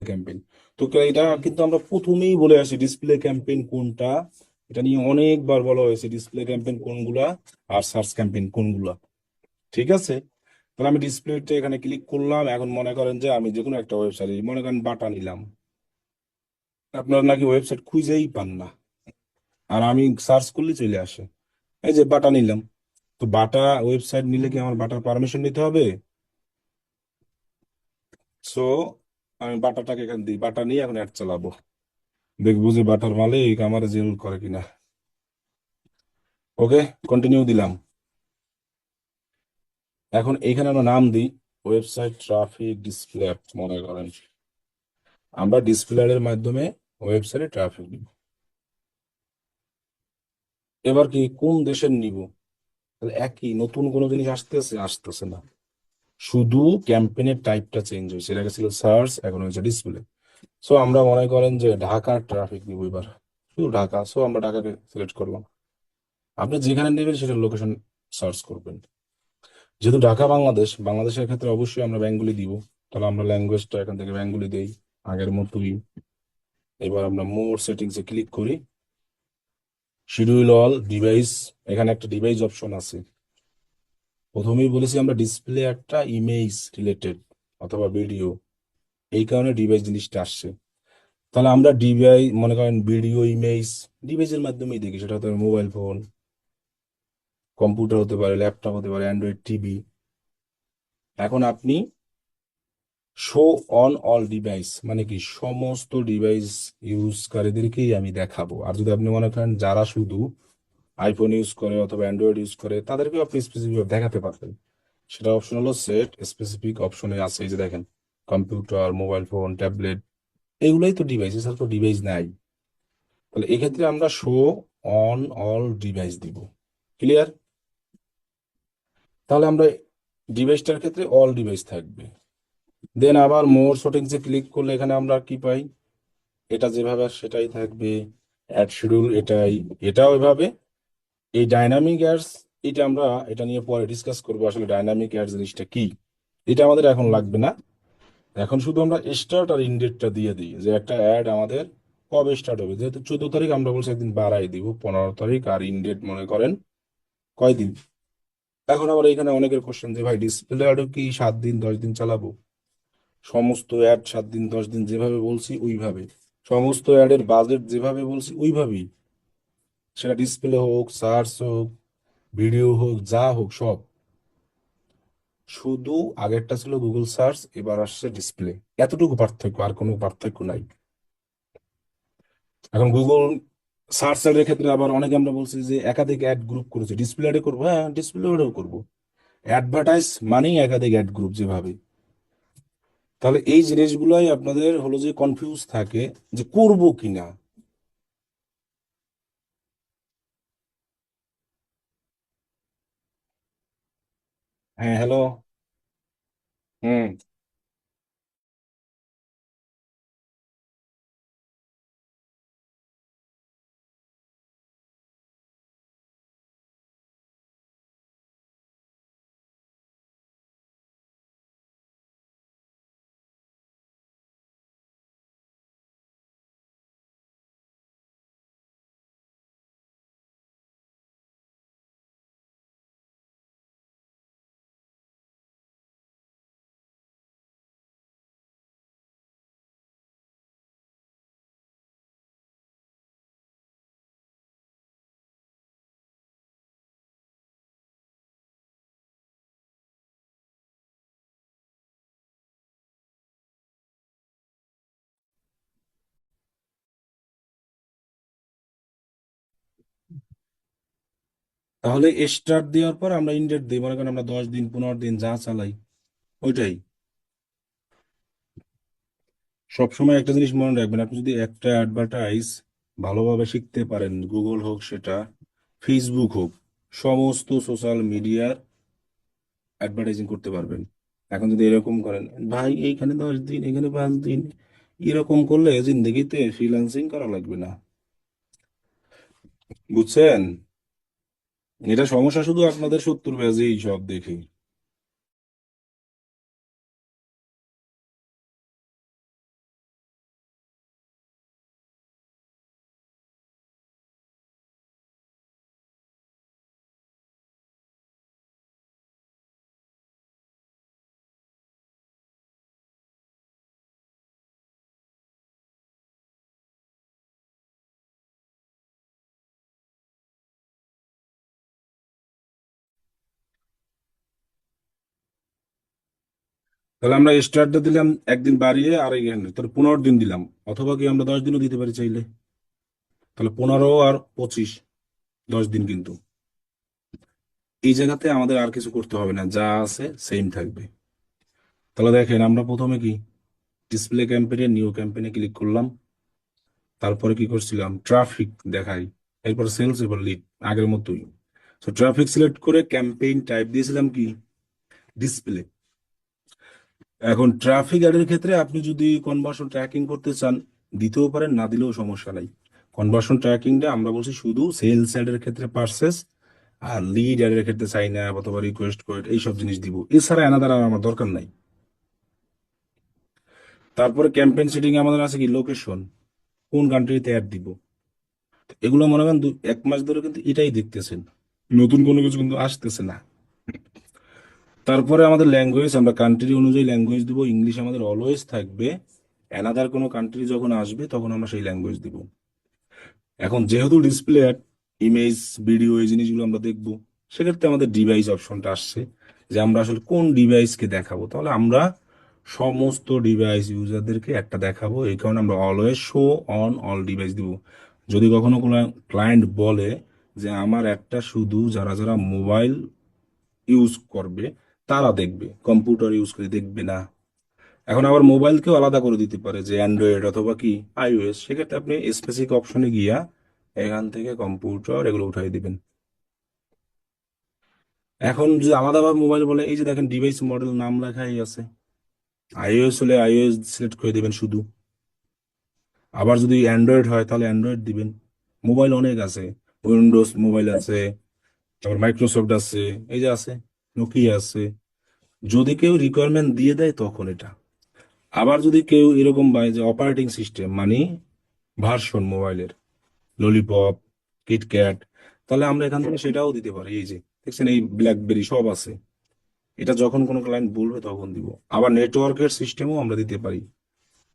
Campaign. তো এটা কিন্তু আমরা প্রথমেই বলে আসি ডিসপ্লে ক্যাম্পেইন কোনটা, এটা নিয়ে অনেকবার বলা হয়েছে ডিসপ্লে ক্যাম্পেইন কোনগুলা আর সার্চ ক্যাম্পেইন কোনগুলা। ঠিক আছে, তাহলে আমি ডিসপ্লেতে এখানে ক্লিক করলাম। এখন মনে করেন যে আমি যে কোনো একটা ওয়েবসাইট, মনে করেন বাটা নিলাম, আপনারা নাকি ওয়েবসাইট খুঁজেই পান না, আর আমি সার্চ করলে চলে আসে। এই যে বাটা নিলাম, তো বাটা ওয়েবসাইট নিলে কি আমার বাটার পারমিশন নিতে হবে? সো আমি বাটাটাকে এখানে দিই, বাটা নিয়ে এখন অ্যাড চালাবো, দেখবো যে বাটার মালিক আমার জেল করে কিনা। ওকে, কন্টিনিউ দিলাম। এখন এইখানে আমরা নাম দিই ওয়েবসাইট ট্রাফিক ডিসপ্লে অ্যাপ, মনে করেন আমরা ডিসপ্লে এর মাধ্যমে ওয়েবসাইটে ট্রাফিক দিব। এবার কি কোন দেশের নিব? তাহলে একই, নতুন কোনো জিনিস আসতেছে? আসতেছে না, শুধু ক্যাম্পেইনের টাইপটা চেঞ্জ হয়েছে। এটা ছিল সার্চ, এখন হয়েছে ডিসপ্লে। সো আমরা মনে করেন যে ঢাকার ট্রাফিক নিব এবার, শুধু ঢাকা। সো আমরা ঢাকাকে সিলেক্ট করলাম। আপনি যেখানে নেবেন সেটার লোকেশন সার্চ করবেন। যেহেতু ঢাকা বাংলাদেশ, বাংলাদেশের ক্ষেত্রে অবশ্যই আমরা বেঙ্গলি দিব। তাহলে আমরা ল্যাঙ্গুয়েজটা এখান থেকে বেঙ্গলি দেই আগের মতোই। এবার আমরা মোর সেটিংসে ক্লিক করি, শিডিউল অল ডিভাইস, এখানে একটা ডিভাইস অপশন আছে। প্রথমেই বলেছি আমরা ডিসপ্লে একটা ইমেজ রিলেটেড অথবা ভিডিও, এই কারণে ডিভাইস জিনিসটা আসছে। তাহলে আমরা ডিভাইস, মনে করেন ভিডিও ইমেজ ডিভাইসের মাধ্যমেই দেখি, সেটা হতে পারে মোবাইল ফোন, কম্পিউটার হতে পারে, ল্যাপটপ হতে পারে, অ্যান্ড্রয়েড টিভি। এখন আপনি শো অন অল ডিভাইস মানে কি, সমস্ত ডিভাইস ইউজকারীদেরকেই আমি দেখাবো। আর যদি আপনি মনে করেন যারা শুধু আইফোন ইউজ করে অথবা অ্যান্ড্রয়েড ইউজ করে, তাদেরকেও আপনি স্পেসিফিক দেখাতে পারবেন। সেটা অপশন হলো সেট স্পেসিফিক, অপশনে আছে এই যে দেখেন, কম্পিউটার, মোবাইল ফোন, ট্যাবলেট, এগুলাই তো ডিভাইস, এছাড়া তো ডিভাইস নাই। তাহলে এক্ষেত্রে আমরা শো অন অল ডিভাইস দিব। ক্লিয়ার? তাহলে আমরা ডিভাইসটার ক্ষেত্রে অল ডিভাইস থাকবে। দেন আবার মোর সেটিংসে ক্লিক করলে এখানে আমরা কি পাই? এটা যেভাবে আছে সেটাই থাকবে। অ্যাড শিডিউল এটাই, এটাও এভাবে। এই ডাইনামিক অ্যাডস, এটা আমরা এটা নিয়ে পরে ডিসকাস করবো, আসলে ডাইনামিক অ্যাডস জিনিসটা কি। এটা আমাদের এখন লাগবে না। এখন শুধু আমরা স্টার্ট আর ইন্ডেটটা দিয়ে দিই, যে একটা অ্যাড আমাদের কবে স্টার্ট হবে। যেহেতু 14 তারিখ, আমরা বলছি একদিন বাড়াই দিব, 15 তারিখ। আর ইন্ডেট মনে করেন কয়দিন। এখন আবার এখানে অনেকের কোশ্চেন যে ভাই ডিসপ্লে অ্যাডও কি 7 দিন 10 দিন চালাবো? সমস্ত অ্যাড 7 দিন 10 দিন যেভাবে বলছি ওইভাবে, সমস্ত অ্যাডের বাজেট যেভাবে বলছি ওইভাবেই, সেটা ডিসপ্লে হোক, সার্চ হোক, ভিডিও হোক, যা হোক সব। শুধু আগেরটা ছিল গুগল সার্চ, এবার আসছে ডিসপ্লে, এতটুকু পার্থক্য, আর কোনো পার্থক্য নাই। এখন গুগল সার্চ এর ক্ষেত্রে আবার অনেকে আমরা বলছি যে একাধিক অ্যাড গ্রুপ করেছে, ডিসপ্লে অ্যাডে করবো, হ্যাঁ ডিসপ্লে অ্যাডেও করবো। অ্যাডভার্টাইজ মানেই একাধিক অ্যাড গ্রুপ যেভাবে। তাহলে এই জিনিসগুলোই আপনাদের হলো যে কনফিউজ থাকে যে করব কিনা। হ্যাঁ, হ্যালো। হুম। তাহলে স্টার্ট দেওয়ার পর আমরা ইন্ডেট দিই, মনে করেন আমরা 10 দিন 15 দিন যা চালাই ওইটাই। সবসময় একটা জিনিস মনে রাখবেন, আপনি যদি একটা অ্যাডভার্টাইজ ভালোভাবে শিখতে পারেন, গুগল হোক সেটা, ফেসবুক হোক, সমস্ত সোশ্যাল মিডিয়ার অ্যাডভার্টাইজিং করতে পারবেন। এখন যদি এরকম করেন ভাই এইখানে 10 দিন এখানে 5 দিন, এরকম করলে জিন্দগিতে ফ্রিল্যান্সিং করা লাগবে না। বুঝছেন? এটা সমস্যা শুধু আপনাদের শত্রু ব্যাজেই সব দেখে। তাহলে আমরা স্টার্টটা দিলাম একদিন বাড়িয়ে আর এখানে তাহলে 15 দিন দিলাম, অথবা কি আমরা 10 দিনও দিতে পারি চাইলে। তাহলে 15 আর 25, 10 দিন কিন্তু। এই জায়গাতে আমাদের আর কিছু করতে হবে না, যা আছে সেম থাকবে। তাহলে দেখেন আমরা প্রথমে কি ডিসপ্লে ক্যাম্পেইনে নিউ ক্যাম্পেইনে ক্লিক করলাম, তারপরে কি করছিলাম ট্রাফিক দেখাই, এরপর সেলস, এরপর লিড, আগের মতোই। তো ট্রাফিক সিলেক্ট করে ক্যাম্পেইন টাইপ দিয়েছিলাম কি ডিসপ্লে। এখন ট্রাফিক অ্যাডের ক্ষেত্রে আপনি যদি কনভার্সন ট্র্যাকিং করতে চান দিতেও পারেন, না দিলেও সমস্যা নাই। কনভার্সন ট্র্যাকিংটা আমরা বলছি শুধু সেলস অ্যাডের ক্ষেত্রে পার্সেস, আর লিড অ্যাডের ক্ষেত্রে সাইন আপ অথবা রিকোয়েস্ট কোড এইসব জিনিস দিব, এছাড়া অ্যানাদার আর আমার দরকার নাই। তারপরে ক্যাম্পেইন সেটিং আমাদের আছে কি লোকেশন, কোন কান্ট্রিতে অ্যাড দিব। এগুলো মনে করেন 1 মাস ধরে কিন্তু এটাই দেখতেছেন, নতুন কোনো কিছু কিন্তু আসতেছে না। তারপরে আমাদের ল্যাঙ্গুয়েজ, আমরা কান্ট্রি অনুযায়ী ল্যাঙ্গুয়েজ দিব, ইংলিশ আমাদের অলওয়েজ থাকবে, অ্যানাদার কোনো কান্ট্রি যখন আসবে তখন আমরা সেই ল্যাঙ্গুয়েজ দিব। এখন যেহেতু ডিসপ্লে ইমেজ ভিডিও এই জিনিসগুলো আমরা দেখবো, সেক্ষেত্রে আমাদের ডিভাইস অপশনটা আসছে, যে আমরা আসলে কোন ডিভাইসকে দেখাবো। তাহলে আমরা সমস্ত ডিভাইস ইউজারদেরকে একটা দেখাবো, এই কারণে আমরা always show on all device দিব। যদি কখনো কোনো ক্লায়েন্ট বলে যে আমার একটা শুধু যারা যারা মোবাইল ইউজ করবে তারা দেখবে, কম্পিউটার ইউজ করে দেখবে না। এখন আবার মোবাইলকেও আলাদা করে দিতে পারে যে অ্যান্ড্রয়েড অথবা কি আইওএস, সেক্ষেত্রে আপনি স্পেসিফিক অপশনে গিয়া এখান থেকে কম্পিউটার এগুলো উঠাই দিবেন। এখন যদি আলাদাভাবে মোবাইল বলে, এই যে দেখেন ডিভাইস মডেল নাম লেখাই আছে, আইওএস হলে আইওএস সিলেক্ট করে দিবেন শুধু। আবার যদি অ্যান্ড্রয়েড হয় তাহলে অ্যান্ড্রয়েড দিবেন। মোবাইল অনেক আছে, উইন্ডোজ মোবাইল আছে, তারপর মাইক্রোসফট আছে, এই যে আছে নোকিয়া আছে। যদি কেউ রিকোয়ারমেন্ট দিয়ে দেয় তখন এটা। আবার যদি কেউ এরকম পায় যে অপারেটিং সিস্টেম মানে ভার্সন মোবাইলের, ললিপপ, কিটক্যাট, তাহলে আমরা এখান থেকে সেটাও দিতে পারি। এই যে দেখছেন এই ব্ল্যাকবেরি সব আছে, এটা যখন কোনো ক্লায়েন্ট বলবে তখন দিব। আবার নেটওয়ার্কের সিস্টেমও আমরা দিতে পারি,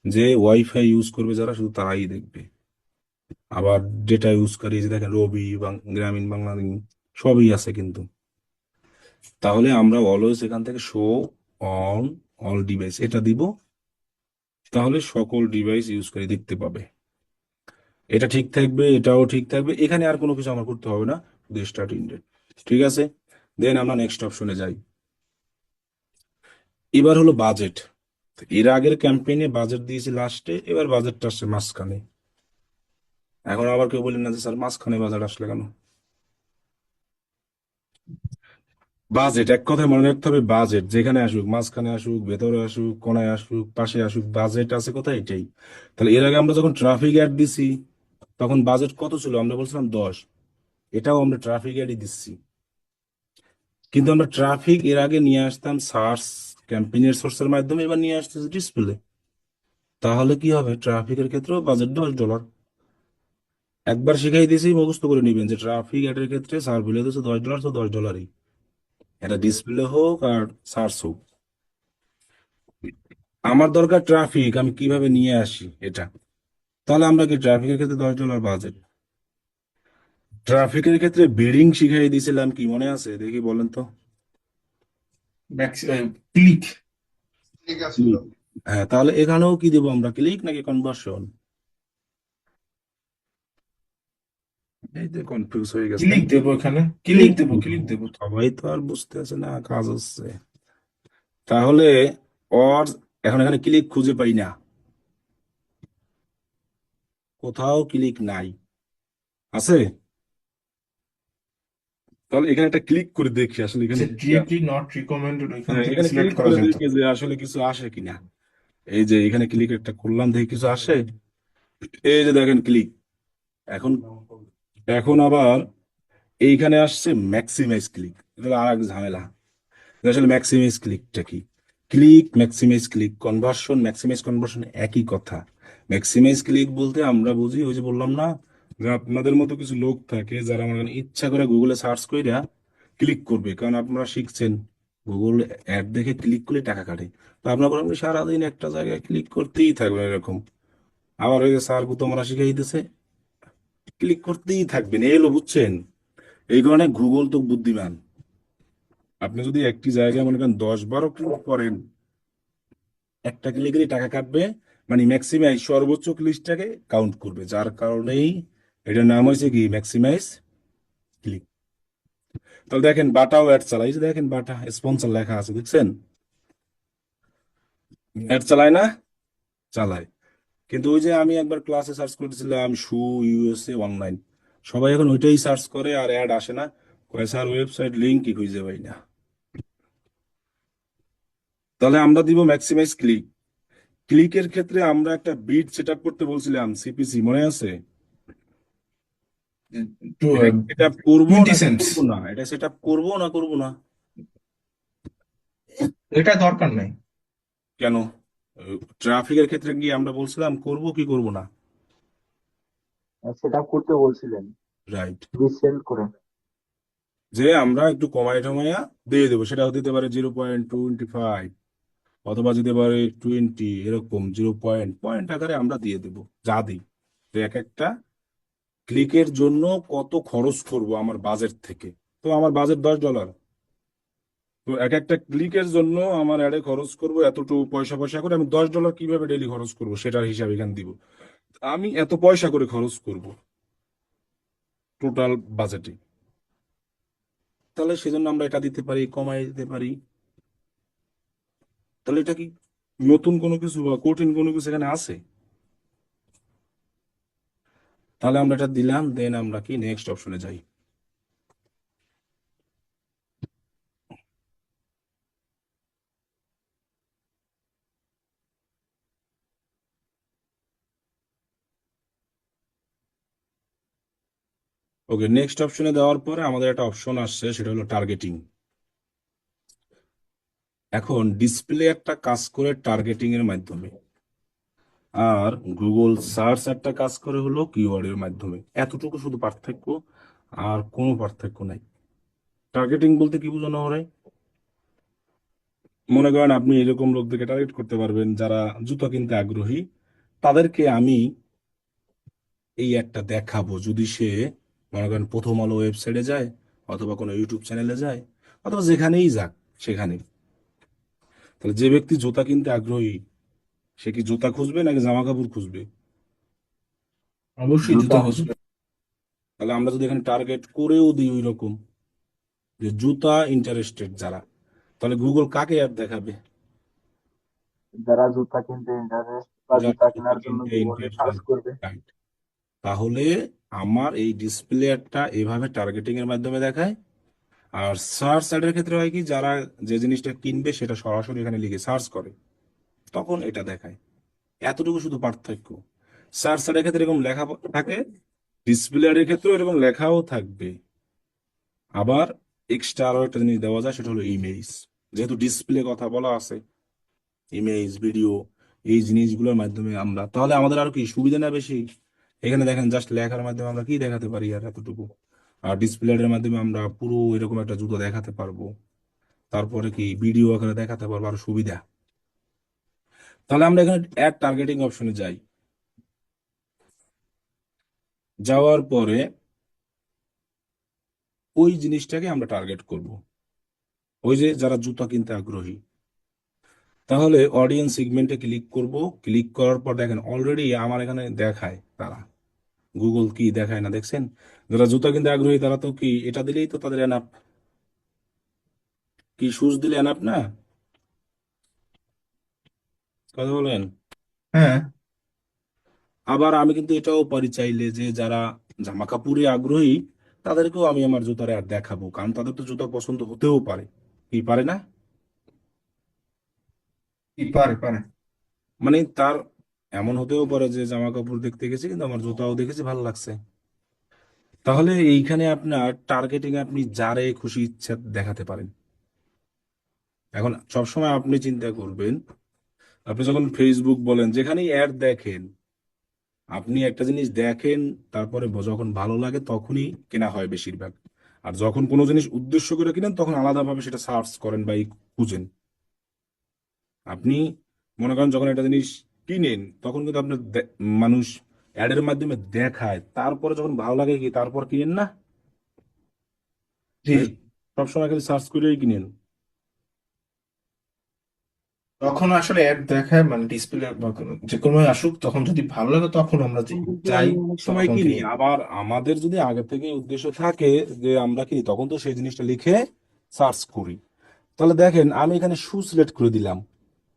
যে ওয়াইফাই ইউজ করবে যারা শুধু তারাই দেখবে। আবার ডেটা ইউজ করি, এই যে দেখেন রবি গ্রামীণ বাংলালিংক সবই আছে কিন্তু। তাহলে আমরা অলওয়েজ এখান থেকে শো অন অল ডিভাইস এটা দিব, তাহলে সকল ডিভাইস ইউজ করে দেখতে পাবে। এটা ঠিক থাকবে, এটাও ঠিক থাকবে, এখানে আর কোনো কিছু আমার করতে হবে না, শুধু স্টার্ট ইন্ডেট। ঠিক আছে, দেন আমরা নেক্সট অপশনে যাই। এবার হলো বাজেট। এর আগের ক্যাম্পেইনে বাজেট দিয়েছি লাস্টে, এবার বাজেটটা আসছে মাঝখানে। এখন আবার কেউ বলেন না যে স্যার মাঝখানে বাজেট আসলে কেন। বাজেট এক কথায় মনে রাখতে হবে, বাজেট যেখানে আসুক, মাঝখানে আসুক, ভেতরে আসুক, কোনায় আসুক, পাশে আসুক, বাজেট আছে কোথায় এটাই। তাহলে এর আগে আমরা যখন ট্রাফিক অ্যাড দিছি তখন বাজেট কত ছিল, আমরা বলছিলাম 10, এটাও আমরা ট্রাফিক অ্যাডই দিচ্ছি। কিন্তু আমরা ট্রাফিক এর আগে নিয়ে আসতাম সার্চ ক্যাম্পেইনের সোর্সের মাধ্যমে, এবার নিয়ে আসতেছি ডিসপ্লে। তাহলে কি হবে, ট্রাফিকের ক্ষেত্রেও বাজেট $10। একবার শিখাই দিয়েছি, মুখস্থ করে নিবেন যে ট্রাফিক অ্যাডের ক্ষেত্রে সার্চ ভ্যালু দিচ্ছে $10, তো $10ই, এটা ডিসপ্লে হোক আর সার্চ হোক। আমার দরকার ট্রাফিক, আমি কিভাবে নিয়ে আসি এটা। তাহলে আমরা কি ট্রাফিকের ক্ষেত্রে $10 বাজেট। ট্রাফিকের ক্ষেত্রে বিডিং শিখাই দিয়েছিলাম, কি মনে আছে দেখি বলেন তো। ক্লিক। ঠিক আছিল। ক্লিক। হ্যাঁ, তাহলে এখানেও কি দেবো আমরা, ক্লিক নাকি কনভার্সন। এই যে কনফিউজ হয়ে গেছে ক্লিক তাই দেবো, এখানে ক্লিক ক্লিক দেবো, দিব। ক্লিক দেবো। সবাই তো আর বুঝতে আছে না, কাজ হচ্ছে। তাহলে অর, এখন এখানে ক্লিক খুঁজে পাই না, কোথাও ক্লিক নাই, আছে। তাহলে এখানে একটা ক্লিক করে দেখি আসলে এখানে সে কি আছে। ডিরেক্টলি নট রিকমেন্ডেড ওইখান হ্যাঁ, থেকে এখানে সিলেক্ট ক্লিক করা করে যেত। দেখি যে আসলে কিছু আসে কিনা। এই যে এখানে ক্লিক একটা করলাম, দেখি কিছু আসে। এই যে দেখেন ক্লিক। এখন এখন আবার এইখানে আসছে ম্যাক্সিমাইজ ক্লিক, এটা আর এক ঝামেলা। আসলে ম্যাক্সিমাইজ ক্লিকটা কি, click maximise click conversion maximise conversion একই কথা। ম্যাক্সিমাইজ ক্লিক বলতে আমরা বুঝি ওই যে বললাম না, যে আপনাদের মতো কিছু লোক থাকে যারা মনে করেন ইচ্ছা করে গুগলে সার্চ কইরা ক্লিক করবে, কারণ আপনারা শিখছেন গুগল অ্যাড দেখে ক্লিক করলে টাকা কাটে। তো আপনার বলেন আপনি সারাদিন একটা জায়গায় ক্লিক করতেই থাকবেন এরকম। আবার ওই যে স্যার তোমরা শিখাইতেছে ক্লিক করতেই থাকবেন, এলো বুঝছেন। এই কারণে গুগল তো বুদ্ধিমান, আপনি যদি একটি জায়গায় মনে করেন 10-12 ক্লিক করেন একটা ক্লিকেরই টাকা কাটবে, মানে ম্যাক্সিমাইজ সর্বোচ্চ ক্লিকটাকে কাউন্ট করবে, যার কারণেই এটার নাম হয়েছে কি ম্যাক্সিমাইজ ক্লিক। তাহলে দেখেন বাটাও অ্যাড চালাই, এই যে দেখেন বাটা স্পন্সর লেখা আছে দেখছেন, অ্যাড চালায় না? চালায়। কিন্তু ওই যে আমি একবার ক্লাসে সার্চ করেছিলাম শু ইউএসএ অনলাইন, সবাই এখন ওইটাই সার্চ করে আর অ্যাড আসে না, কয় স্যার ওয়েবসাইট লিঙ্ক কি খুঁজে পাই না। তাহলে আমরা দিব ম্যাক্সিমাইজ ক্লিক। ক্লিকের ক্ষেত্রে আমরা একটা বিট সেট আপ করতে বলছিলাম, সিপিসি মনে আছে? এটা সেট আপ করবো 20 নাকি সেন্টস। করবো না, এটা সেট আপ করবো না করবো না? এটা দরকার নাই। কেন? ট্রাফিকের ক্ষেত্রে গিয়ে আমরা বলছিলাম করবো কি করবো না। সেটা করতে বলছিলেন রাইট। রিসেন্ট করে। যে আমরা একটু কমায় টমাইয়া দিয়ে দেবো, সেটা হতে পারে 0.25, অথবা যদি পারে 20, এরকম জিরো পয়েন্ট পয়েন্ট আকারে আমরা দিয়ে দেবো, যা দিই। তো এক একটা ক্লিকের জন্য কত খরচ করব আমার বাজেট থেকে, তো আমার বাজেট $10, তো এক একটা ক্লিকের জন্য আমার অ্যাডে খরচ করব এতটুকু পয়সা পয়সা করে, আমি $10 কিভাবে ডেইলি খরচ করব সেটার হিসাব এখানে দিব, আমি এত পয়সা করে খরচ করব টোটাল বাজেটে। তাহলে সেজন্য আমরা এটা দিতে পারি, কমাই দিতে পারি। তাহলে এটা কি নতুন কোনো কিছু বা কঠিন কোনো কিছু এখানে আছে? তাহলে আমরা এটা দিলাম, দেন আমরা কি নেক্সট অপশনে যাই। ওকে, নেক্সট অপশনে দেওয়ার পরে আমাদের একটা অপশন আসছে, সেটা হলো টার্গেটিং। এখন ডিসপ্লে একটা কাজ করে টার্গেটিং এর মাধ্যমে, আর গুগল সার্চ একটা কাজ করে হলো কিওয়ার্ডের মাধ্যমে, এতটুকু শুধু পার্থক্য, আর কোনো পার্থক্য নাই। টার্গেটিং বলতে কি বোঝানো হয়? মনে করেন আপনি এরকম লোকদেরকে টার্গেট করতে পারবেন যারা জুতা কিনতে আগ্রহী, তাদেরকে আমি এই একটা দেখাবো, যদি সে মনে করেন প্রথম আলো ওয়েবসাইটে যায়, অথবা কোনো ইউটিউব চ্যানেলে যায়, অথবা যেখানেই যাক সেখানে। তাহলে যে ব্যক্তি জুতা কিনতে আগ্রহী, সে কি জুতা খুঁজবে নাকি জামা কাপড় খুঁজবে? অবশ্যই জুতা জুতা। খুঁজবে। তাহলে আমরা যদি এখানে টার্গেট করেও দিই ওই রকম, যে জুতা ইন্টারেস্টেড যারা, তাহলে গুগল কাকে অ্যাড দেখাবে? যারা জুতা কিনতে ইন্টারেস্ট বা যারা জুতা জুতা কেনার জন্য কিনতে গুগলে সার্চ ইন্টারেস্টেড। করবে। তাহলে আমার এই ডিসপ্লে অ্যাডটা এভাবে টার্গেটিং এর মাধ্যমে দেখায়। আর সার্চ অ্যাডের ক্ষেত্রে হয় কি, যারা যে জিনিসটা কিনবে সেটা সরাসরি এখানে লিখে সার্চ করে, তখন এটা দেখায়। এতটুকু শুধু পার্থক্য। সার্চ অ্যাডের ক্ষেত্রে এরকম লেখা থাকে, ডিসপ্লে অ্যাডের ক্ষেত্রেও এরকম লেখাও থাকবে। আবার এক্সট্রা আরো একটা জিনিস দেওয়া যায়, সেটা হলো ইমেজ। যেহেতু ডিসপ্লে কথা বলা আছে, ইমেজ ভিডিও এই জিনিসগুলোর মাধ্যমে আমরা, তাহলে আমাদের আর কি সুবিধা না বেশি? এখানে দেখেন জাস্ট লেখার মাধ্যমে আমরা কি দেখাতে পারি আর এতটুকু, আর ডিসপ্লের মাধ্যমে আমরা পুরো এরকম একটা জুতো দেখাতে পারবো, তারপরে কি ভিডিও আকারে দেখাতে পারবো, আরো সুবিধা। তাহলে আমরা এখানে অ্যাড টার্গেটিং অপশনে যাই। যাওয়ার পরে ওই জিনিসটাকে আমরা টার্গেট করব, ওই যে যারা জুতা কিনতে আগ্রহী। তাহলে অডিয়েন্স সেগমেন্টে ক্লিক করব। ক্লিক করার পর দেখেন অলরেডি আমার এখানে দেখায় তারা, গুগল কি দেখায় না দেখছেন? যারা জুতা কিনতে আগ্রহী তারা তো কি এটা দিলেই তো তাদের এনাফ, কি শুজ দিলে এনাফ না? কথা বলেন। হ্যাঁ, আবার আমি কিন্তু এটাও পারি চাইলে, যে যারা জামা কাপড়ে আগ্রহী তাদেরকেও আমি আমার জুতার অ্যাড দেখাবো, কারণ তাদের তো জুতা পছন্দ হতেও পারে, কি পারে না? কি পারে পারে। মানে তার এমন হতেও পারে যে জামা কাপড় দেখতে গেছে কিন্তু আমার জুতাও দেখেছে ভালো লাগছে। তাহলে এইখানে আপনার টার্গেটিং আপনি যারে খুশি ইচ্ছা দেখাতে পারেন। এখন সবসময় আপনি চিন্তা করবেন, আপনি যখন ফেসবুক বলেন যেখানেই অ্যাড দেখেন, আপনি একটা জিনিস দেখেন, তারপরে যখন ভালো লাগে তখনই কেনা হয় বেশিরভাগ। আর যখন কোনো জিনিস উদ্দেশ্য করে কিনেন তখন আলাদাভাবে সেটা সার্চ করেন বা খুঁজেন। আপনি মনে করেন যখন একটা জিনিস কিনেন তখন কিন্তু আপনার মানুষ অ্যাডের মাধ্যমে দেখায়, তারপরে যখন ভালো লাগে কি তারপর কিনেন না? জি। সবসময় খালি সার্চ করেই কিনেন। তখন আসলে অ্যাড দেখায় মানে ডিসপ্লে যে কোনো আসুক, তখন যদি ভালো লাগে তখন আমরা কিন্তু যাই, আমি অনেক সময় তখন কিনি, কিনি। আবার আমাদের যদি আগে থেকে উদ্দেশ্য থাকে যে আমরা কিনি, তখন তো সেই জিনিসটা লিখে সার্চ করি। তাহলে দেখেন আমি এখানে শু সিলেক্ট করে দিলাম।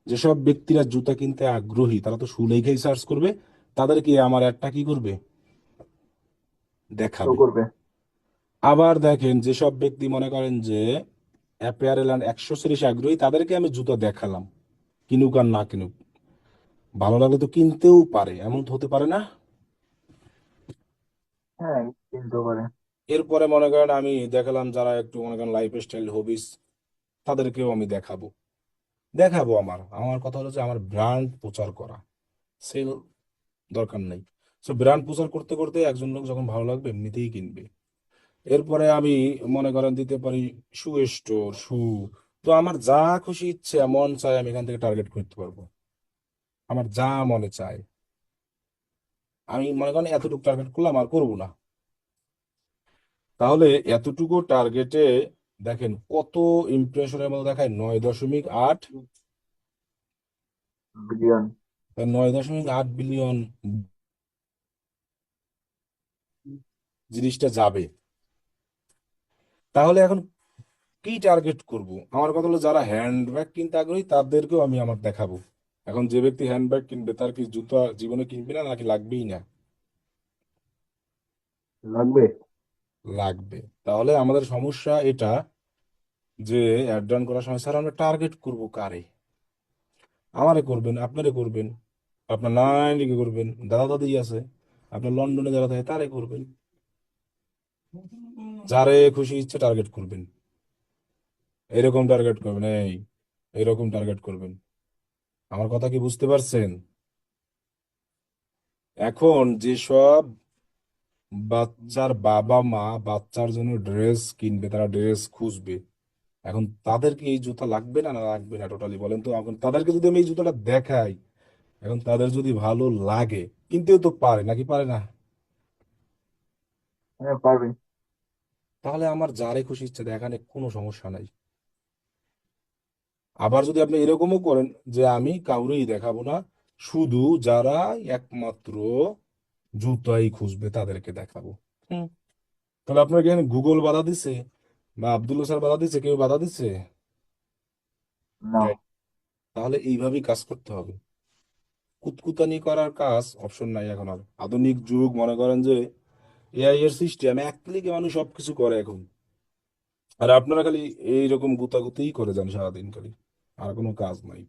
যেসব ব্যক্তিরা জুতা কিনতে আগ্রহী তারা তো শু লিখেই সার্চ করবে, তাদেরকে আমার একটা কি করবে, শো দেখাবে। করবে। আবার দেখেন যেসব ব্যক্তি মনে করেন যে অ্যাপেয়ারেল অ্যান্ড অ্যাক্সেসরিজ আগ্রহী, তাদেরকে আমি জুতা দেখালাম। কিনুক আর না কিনুক, ভালো লাগলে তো কিনতেও পারে, এমন তো হতে পারে না? হ্যাঁ, কিনতে পারে। এরপরে মনে করেন আমি দেখালাম যারা একটু মনে করেন লাইফ স্টাইল হবিস, তাদেরকেও আমি দেখাবো। দেখাবো, আমার আমার কথা হলো যে আমার ব্র্যান্ড প্রচার করা, সেল দরকার নেই। সো ব্র্যান্ড প্রচার করতে করতে একজন লোক যখন ভালো লাগবে এমনিতেই কিনবে। এরপরে আমি মনে করেন দিতে পারি শু স্টোর, শু। তো আমার যা খুশি ইচ্ছে মন চায় আমি এখান থেকে টার্গেট করতে পারবো, আমার যা মনে চায়। আমি মনে করেন এতটুকু টার্গেট করলাম আর করবো না। তাহলে এতটুকু টার্গেটে দেখেন কত ইমপ্রেশনের মতো দেখায়, 9.8, বিলিয়ন। 9.8 বিলিয়ন জিনিসটা যাবে। তাহলে এখন কি টার্গেট করব? আমার কথা হলো যারা হ্যান্ডব্যাগ কিনতে আগ্রহী তাদেরকেও আমি আমার দেখাবো। এখন যে ব্যক্তি হ্যান্ডব্যাগ কিনবে তার কি জুতা জীবনে কিনবে না, নাকি লাগবেই না? লাগবে। লাগবে। তাহলে আমাদের সমস্যা এটা যে অ্যাড রান করার সময় স্যার আমরা টার্গেট করব কারে? আমারে করবেন, আপনারে করবেন, আপনার নাইনকে করবেন, দাদা দাদি আছে, আপনার লন্ডনে যারা থাকে তারে করবেন, যারে খুশি ইচ্ছে টার্গেট করবেন। এরকম টার্গেট করবেন, এরকম টার্গেট করবেন। আমার কথা কি বুঝতে পারছেন? এখন যেসব বাচ্চার বাবা মা বাচ্চার জন্য ড্রেস কিনবে, তারা ড্রেস খুঁজবে, এখন তাদেরকে এই জুতা লাগবে না, না লাগবে না টোটালি বলেন তো? এখন তাদেরকে যদি আমি এই জুতাটা দেখাই, এখন তাদের যদি ভালো লাগে, কিনতেও তো পারে, নাকি পারে না? হ্যাঁ, পারবে। তাহলে আমার যারে খুশি ইচ্ছে দেখানে কোনো সমস্যা নাই। আবার যদি আপনি এরকমও করেন যে আমি কাউরেই দেখাবো না, শুধু যারা একমাত্র জুতাই খুঁজবে তাদেরকে দেখাবো। হুম। তাহলে আপনার এখানে গুগল বাধা দিছে, বা আব্দুল্লাহ স্যার বাধা দিচ্ছে, কেউ বাধা দিচ্ছে? না। দেয়। তাহলে এইভাবেই কাজ করতে হবে। কুতকুতানি করার কাজ অপশন নাই এখন আর। আধুনিক যুগ, মনে করেন যে এআই এর সিস্টেম, এক ক্লিকে মানুষ সবকিছু করে এখন। আর আপনারা খালি এইরকম গুতাগুতিই করে যান সারাদিন খালি, আর কোনো কাজ নাই।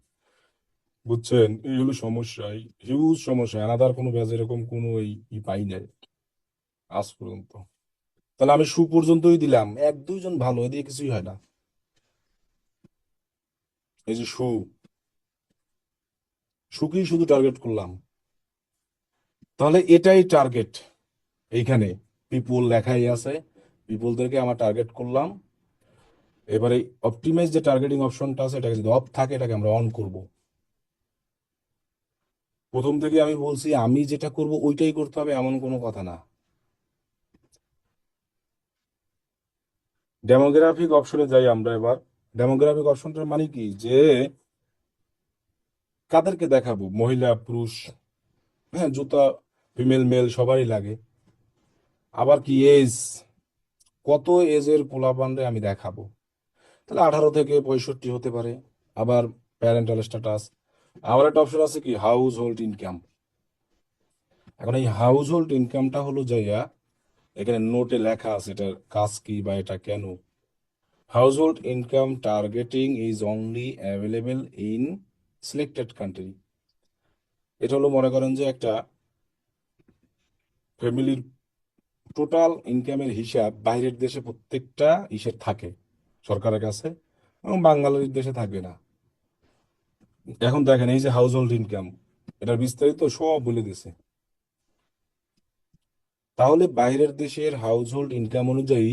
বুঝছেন? এই হলো সমস্যা, হিউজ সমস্যা। আনাদার কোনো ব্যাজ এরকম কোনো পাই নাই আজ পর্যন্ত। তাহলে আমি শু পর্যন্তই দিলাম, এক দুইজন ভালো, এদিকে কিছুই হয় না। এই যে শুকেই শুধু টার্গেট করলাম। তাহলে এটাই টার্গেট। এইখানে পিপুল লেখাই আছে, পিপুলদেরকে আমার টার্গেট করলাম। এবারে অপটিমাইজ যে টার্গেটিং অপশনটা আছে, এটাকে যদি অফ থাকে এটাকে আমরা অন করব। প্রথম থেকে আমি বলছি আমি যেটা করব ওইটাই করতে হবে, এমন কোনো কথা না। ডেমোগ্রাফিক অপশনে যাই আমরা এবার। ডেমোগ্রাফিক অপশনটার মানে কি, যে কাদেরকে দেখাবো, মহিলা পুরুষ, হ্যাঁ জুতা ফিমেল মেল সবারই লাগে। আবার কি এজ, কত এজের পোলাপানরে আমি দেখাবো? তাহলে 18 থেকে 65 হতে পারে। আবার প্যারেন্টাল স্ট্যাটাস। আবার একটা অপশন আছে কি, হাউস হোল্ড ইনকাম। এখন এই হাউস হোল্ড ইনকামটা হলো যাইয়া, এখানে নোটে লেখা আছে এটার কাজ কি বা এটা কেন। House hold income targeting is only available in selected country. এটা হলো মনে করেন যে একটা ফ্যামিলির টোটাল ইনকামের হিসাব বাইরের দেশে প্রত্যেকটা ইসের থাকে সরকারের কাছে, এবং বাঙালির দেশে থাকবে না। এখন দেখেন এই যে হাউস হোল্ড ইনকাম, এটার বিস্তারিত সব বলে দিছে। তাহলে বাইরের দেশের হাউস হোল্ড ইনকাম অনুযায়ী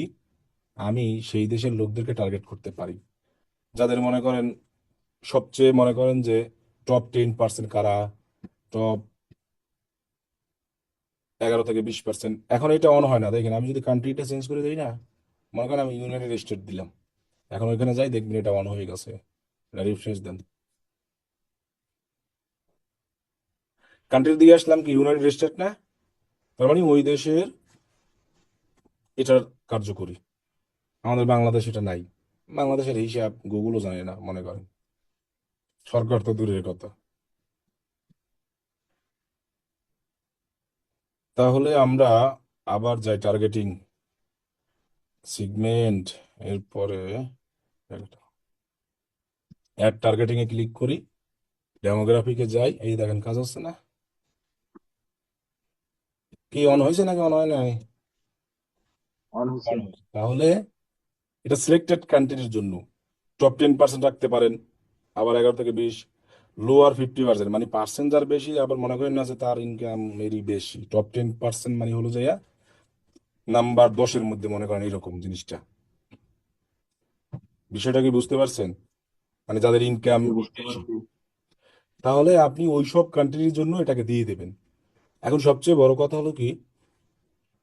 আমি সেই দেশের লোকদেরকে টার্গেট করতে পারি, যাদের মনে করেন সবচেয়ে মনে করেন যে টপ 10% কারা, টপ 11 থেকে 20%। এখন এটা অন হয় না, দেখেন আমি যদি কান্ট্রিটা চেঞ্জ করে দিই না, মনে করেন আমি ইউনাইটেড স্টেট দিলাম, এখন ওইখানে যাই দেখবেন এটা অন হয়ে গেছে। রিফ্রেশ দেন। কান্ট্রি দিয়ে আসলাম কি ইউনাইটেড স্টেট না, তার মানে ওই দেশের এটার কার্যকরী। আমাদের বাংলাদেশ এটা নাই, বাংলাদেশের হিসাব গুগলও জানে না মনে করেন, সরকার তো দূরের কথা। তাহলে আমরা আবার যাই টার্গেটিং সিগমেন্ট, এরপরে অ্যাড টার্গেটিং এ ক্লিক করি, ডেমোগ্রাফিকে যাই, এই দেখেন কাজ হচ্ছে না, কি অন হয়েছে নাকি অন হয় নাই? অন হচ্ছে। On হয়েছে। তাহলে এটা সিলেক্টেড কান্ট্রির জন্য টপ 10% রাখতে পারেন, আবার 11 থেকে 20, লোয়ার 50%, মানে পার্সেন্ট যার বেশি, আবার মনে করেন না যে তার ইনকাম এরই বেশি, টপ 10% মানে হলো যে নাম্বার 10-এর মধ্যে, মনে করেন এরকম জিনিসটা। বিষয়টা কি বুঝতে পারছেন? মানে যাদের ইনকাম জি, বুঝতে বেশি, পারছি। তাহলে আপনি ওই সব কান্ট্রির জন্য এটাকে দিয়ে দেবেন। এখন সবচেয়ে বড় কথা হলো কি,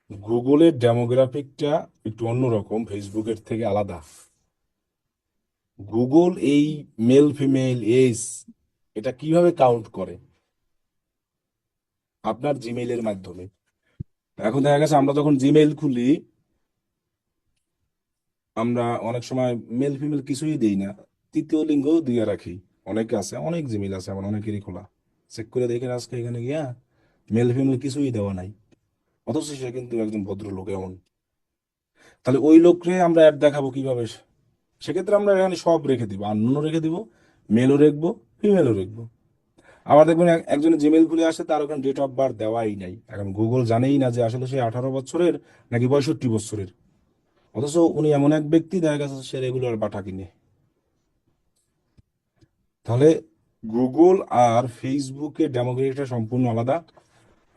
গুগলের ডেমোগ্রাফিকটা একটু অন্যরকম, ফেসবুকের থেকে আলাদা। গুগল এই মেল ফিমেল এজ এটা কিভাবে কাউন্ট করে? আপনার জিমেইলের মাধ্যমে। এখন দেখা গেছে আমরা যখন জিমেইল খুলি, আমরা অনেক সময় মেল ফিমেল কিছুই দিই না, তৃতীয় লিঙ্গও দিয়ে রাখি। অনেকে আছে, অনেক জিমেইল আছে আমার অনেকেরই খোলা, চেক করে দেখেন আজকে এখানে গিয়া মেল ফিমেল কিছুই দেওয়া নাই, অথচ সে কিন্তু একজন ভদ্রলোক এমন। তাহলে ওই লোকরে আমরা অ্যাড দেখাবো কিভাবে? সেক্ষেত্রে আমরা এখানে সব রেখে দিব, আননোনও রেখে দিব, মেলও রাখবো, ফিমেলও রাখবো। আবার দেখবেন একজনের জিমেইল খুলে আসে, তার ওখানে ডেট অফ বার্থ দেওয়াই নাই, এখন গুগল জানেই না যে আসলে সে 18 বছরের নাকি 65 বছরের, অথচ উনি এমন এক ব্যক্তি, দেখা গেছে সে রেগুলার বাটা কিনে। তাহলে গুগল আর ফেসবুকের ডেমোগ্রাফিটা সম্পূর্ণ আলাদা।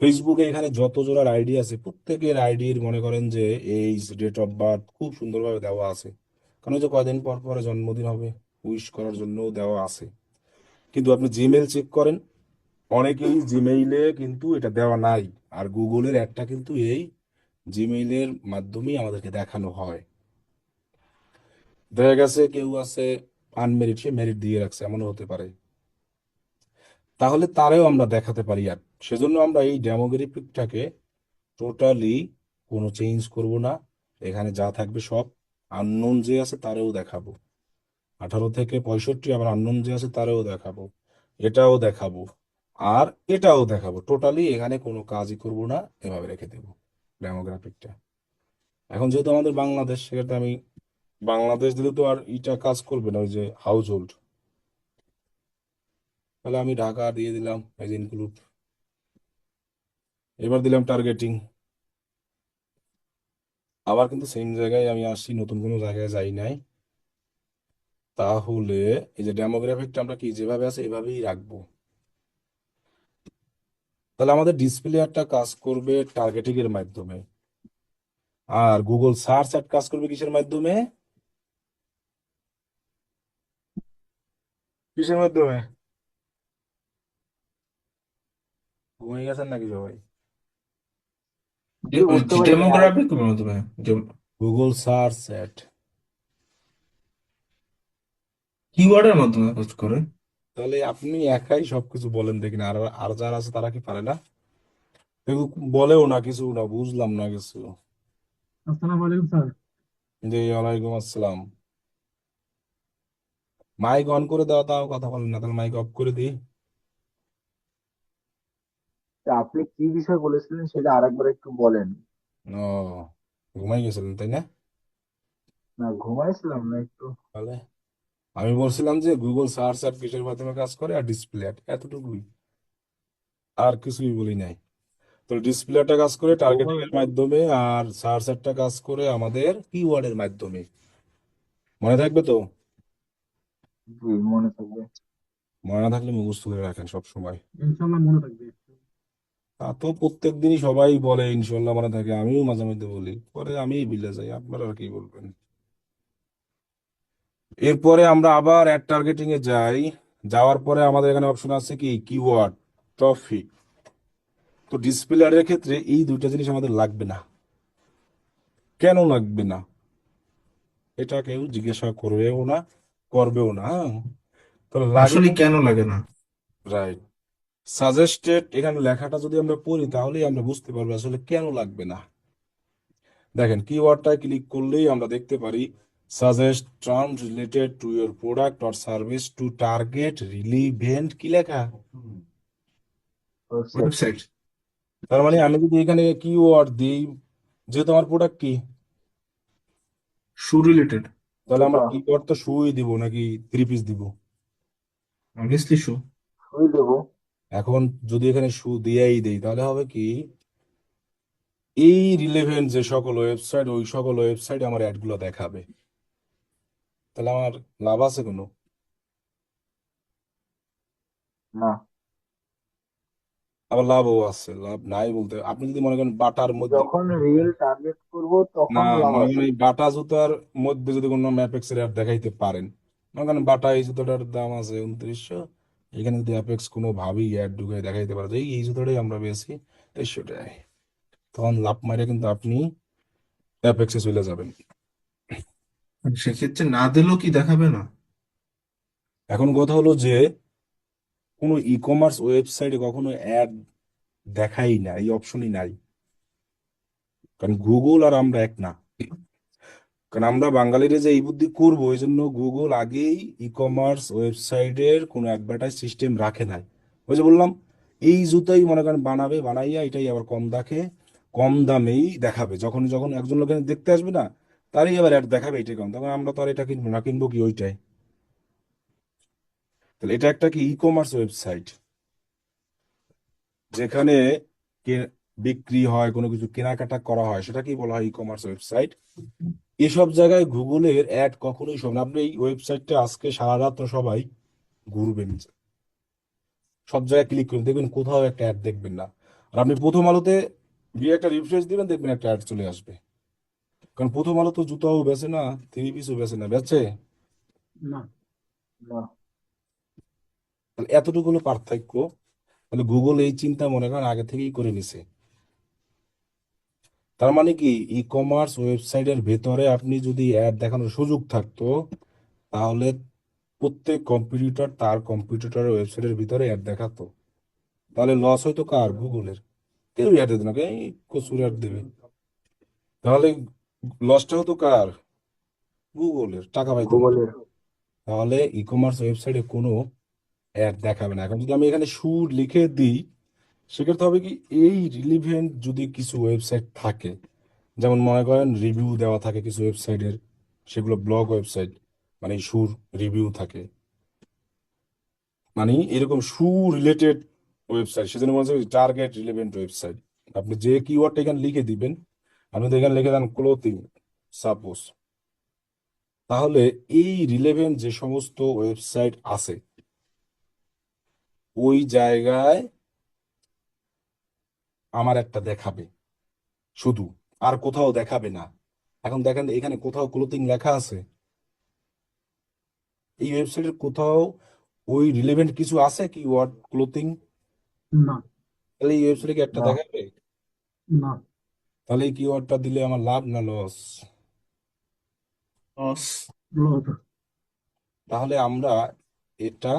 ফেসবুকে এখানে যত জোড়ার আইডি আছে, প্রত্যেকের আইডির মনে করেন যে এইজ, ডেট অফ বার্থ খুব সুন্দরভাবে দেওয়া আছে, কারণ ওই যে কয়দিন পর পরে জন্মদিন হবে, উইশ করার জন্য দেওয়া আছে। কিন্তু আপনি জিমেল চেক করেন, অনেকেই জিমেইলে কিন্তু এটা দেওয়া নাই, আর গুগলের একটা কিন্তু এই জিমেইলের মাধ্যমেই আমাদেরকে দেখানো হয়। দেখা গেছে কেউ আছে আনমেরিড, সে মেরিট দিয়ে রাখছে, এমনও হতে পারে, তাহলে তারেও আমরা দেখাতে পারি। আর সেজন্য আমরা এই ডেমোগ্রাফিকটাকে টোটালি কোনো চেঞ্জ করব না, এখানে যা থাকবে সব আননোন যে আছে তারেও দেখাবো, 18 থেকে 65, আবার আননোন যে আছে তারেও দেখাবো, এটাও দেখাবো, আর এটাও দেখাবো, টোটালি এখানে কোনো কাজই করব না, এভাবে রেখে দেবো ডেমোগ্রাফিকটা। এখন যেহেতু আমাদের বাংলাদেশ, সেক্ষেত্রে আমি বাংলাদেশ দিলে তো আর এটা কাজ করবে না, ওই যে হাউস হোল্ড, তাহলে আমি ঢাকা দিয়ে দিলাম এজ ইনক্লুড, এবার দিলাম টার্গেটিং। আবার কিন্তু সেম জায়গায় আমি আসছি, নতুন কোনো জায়গায় যাই নাই। তাহলে এই যে ডেমোগ্রাফিকটা আমরা কি যেভাবে আছে এভাবেই রাখবো। তাহলে আমাদের ডিসপ্লে একটা কাজ করবে টার্গেটিং এর মাধ্যমে, আর গুগল সার্চ অ্যাড কাজ করবে কিসের মাধ্যমে? কিসের মাধ্যমে? ঘুমিয়ে গেছেন নাকি সবাই? জি, বুঝতে পারছি। ডেমোগ্রাফিক মাধ্যমে গুগল সার্চ অ্যাড। কিওয়ার্ডের মাধ্যমে কাজ করে। তাহলে আপনি একাই সবকিছু বলেন, দেখি না আর আর যারা আছে তারা কি পারে না? কেউ বলেও না, কিছু না, বুঝলাম না কিছু। আসসালামু আলাইকুম স্যার। জি ওয়ালাইকুম আসসালাম। মাইক অন করে দেওয়া, তাও কথা বলেন না, তাহলে মাইক অফ করে দিই। তা আপনি কি বিষয় বলেছিলেন সেটা আরেকবার একটু বলেন। ও, ঘুমাই গেছিলেন তাই না? না, ঘুমাইছিলাম না একটু। তাহলে আমি বলছিলাম যে গুগল সার্চ অ্যাড কিসের মাধ্যমে কাজ করে, আর ডিসপ্লে অ্যাড, এতটুকুই, আর কিছুই বলি নাই। তো ডিসপ্লেটা কাজ করে টার্গেটিং গুগল। এর মাধ্যমে, আর সার্চ অ্যাডটা কাজ করে আমাদের কিওয়ার্ডের মাধ্যমে। মনে থাকবে তো? জি, মনে থাকবে। মনে না থাকলে মুখস্থ করে রাখেন সব সময়। ইনশাল্লাহ মনে থাকবে। তা তো প্রত্যেক দিনই সবাই বলে ইনশাল্লাহ মনে থাকে, আমিও মাঝে মধ্যে বলি, পরে আমি বিলে যাই, আপনারা আর কি বলবেন। এরপরে আমরা আবার অ্যাড টার্গেটিং এ যাই, যাওয়ার পরে আমাদের এখানে অপশন আছে কি কিওয়ার্ড টপিক। তো ডিসপ্লে অ্যাড এর ক্ষেত্রে এই দুইটা জিনিস আমাদের লাগবে না। কেন লাগবে না এটা কেউ জিজ্ঞাসা করবেও না, করবেও না, হ্যাঁ? তো লাগে আসলে কেন লাগে না? রাইট। সাজেস্টেড এখানে লেখাটা যদি আমরা পড়ি তাহলেই আমরা বুঝতে পারবো আসলে কেন লাগবে না। দেখেন কিওয়ার্ডটায় ক্লিক করলেই আমরা দেখতে পারি suggest term related to your product or service to target relevant, কি লেখা? ওয়েবসাইট। ওয়েবসাইট। তার মানে আমি যদি এখানে কিওয়ার্ড দিই, যেহেতু আমার প্রোডাক্ট কি, শু রিলেটেড। তাহলে আমরা জুতা কিওয়ার্ড তো শুই দিব নাকি 3 পিস দিব? অবভিয়াসলি শু। শুই দেবো। এখন যদি এখানে শু দিয়েই দেই তাহলে হবে কি, এই রিলেভেন্ট যে সকল ওয়েবসাইট, ওই সকল ওয়েবসাইট আমার অ্যাডগুলো দেখাবে। তাহলে আমার লাভ আছে কোনো? না। আবার লাভও আছে, লাভ নাই বলতে আপনি যদি মনে করেন বাটার মধ্যে, যখন রিয়েল টার্গেট করব না তখন লাভ মনে আছে। করেন এই বাটা জুতার মধ্যে যদি কোনো ম্যাপেক্স এর অ্যাড দেখাইতে পারেন, মনে করেন বাটা এই জুতোটার দাম আছে 2900, এখানে যদি অ্যাপেক্স কোনো ভাবেই অ্যাড ঢুকে দেখাইতে পারে যে এই জুতোটাই আমরা বেশি 2300 টাকায়, তখন লাভ মারে কিন্তু আপনি অ্যাপেক্সে চলে যাবেন। সেক্ষেত্রে না দিলেও কি দেখাবে না? এখন কথা হলো যে কোনো ই কমার্স ওয়েবসাইটে কখনো অ্যাড দেখাই না, এই অপশনই নাই। কারণ গুগল আর আমরা এক না। কারণ আমরা বাঙালিরা যে এই বুদ্ধি করবো, এই জন্য গুগল আগেই ই কমার্স ওয়েবসাইটের কোনো অ্যাডভার্টাইজ সিস্টেম রাখে নাই। ওই যে বললাম, এই জুতাই মনে করেন বানাবে, বানাইয়া এটাই আবার কম দামেই দেখাবে। যখন যখন একজন লোক এখানে দেখতে আসবে না, তারই আবার অ্যাড দেখাবে এটাই কম, তখন আমরা তো আর এটা কিনবো না, কিনবো কি ওইটাই। তাহলে এটা একটা কি ই কমার্স ওয়েবসাইট, যেখানে কে- বিক্রি হয়, কোনো কিছু কেনাকাটা করা হয়, সেটা কি বলা হয় ই কমার্স ওয়েবসাইট। এসব জায়গায় গুগলের অ্যাড কখনোই শোভে না। আপনি এই ওয়েবসাইটটা আজকে সারা রাত সবাই ঘুরবেন, সব জায়গায় ক্লিক করবেন, দেখবেন কোথাও একটা অ্যাড দেখবেন না। আর আপনি প্রথম আলোতে গিয়ে একটা রিফ্রেশ দিবেন, দেখবেন একটা অ্যাড চলে আসবে। কারণ প্রথম আলো তো জুতাও বেচে না, 3 পিসও বেচে না, বেচে? না। না। তাহলে এতটুকু হলো পার্থক্য। তাহলে গুগল এই চিন্তা মনে করেন আগে থেকেই করে নিছে। তার মানে কি, ই কমার্স ওয়েবসাইটের ভেতরে আপনি যদি অ্যাড দেখানোর সুযোগ থাকতো, তাহলে প্রত্যেক কম্পিটিটর তার কম্পিটিটরের ওয়েবসাইটের ভিতরে অ্যাড দেখাতো। তাহলে লস হয়তো কার? গুগলের। কেউ অ্যাড দিত না, এই কচুর অ্যাড দেবে। তাহলে লসটা হতো কার? গুগলের, টাকা পাইতো না। গুগলের। তাহলে ই কমার্স ওয়েবসাইটে কোনো অ্যাড দেখাবে না। এখন যদি আমি এখানে সুর লিখে দিই, সেক্ষেত্রে হবে কি, এই রিলিভেন্ট যদি কিছু ওয়েবসাইট থাকে, যেমন মনে করেন রিভিউ দেওয়া থাকে কিছু ওয়েবসাইটের, সেগুলো ব্লগ ওয়েবসাইট, মানে সুর রিভিউ থাকে, মানে এরকম সু রিলেটেড ওয়েবসাইট, সেজন্য বলছে টার্গেট রিলেভেন্ট ওয়েবসাইট। আপনি যে কিওয়ার্ডটা এখানে লিখে দিবেন, আপনি যদি এখানে লিখে দেন ক্লোথিং সাপোজ, তাহলে এই রিলেভেন্ট যে সমস্ত ওয়েবসাইট আছে, ওই জায়গায় আমার একটা দেখাবে শুধু, আর কোথাও দেখাবে না। এখন দেখেন এখানে কোথাও ক্লোথিং লেখা আছে? এই ওয়েবসাইটের কোথাও ওই রিলেভেন্ট কিছু আছে কি ওয়ার্ড ক্লোথিং? না। তাহলে এই ওয়েবসাইটে কি একটা না। দেখাবে? না। তাহলে এই কিওয়ার্ডটা দিলে আমার লাভ না লস? লস। লস। তাহলে আমরা এটা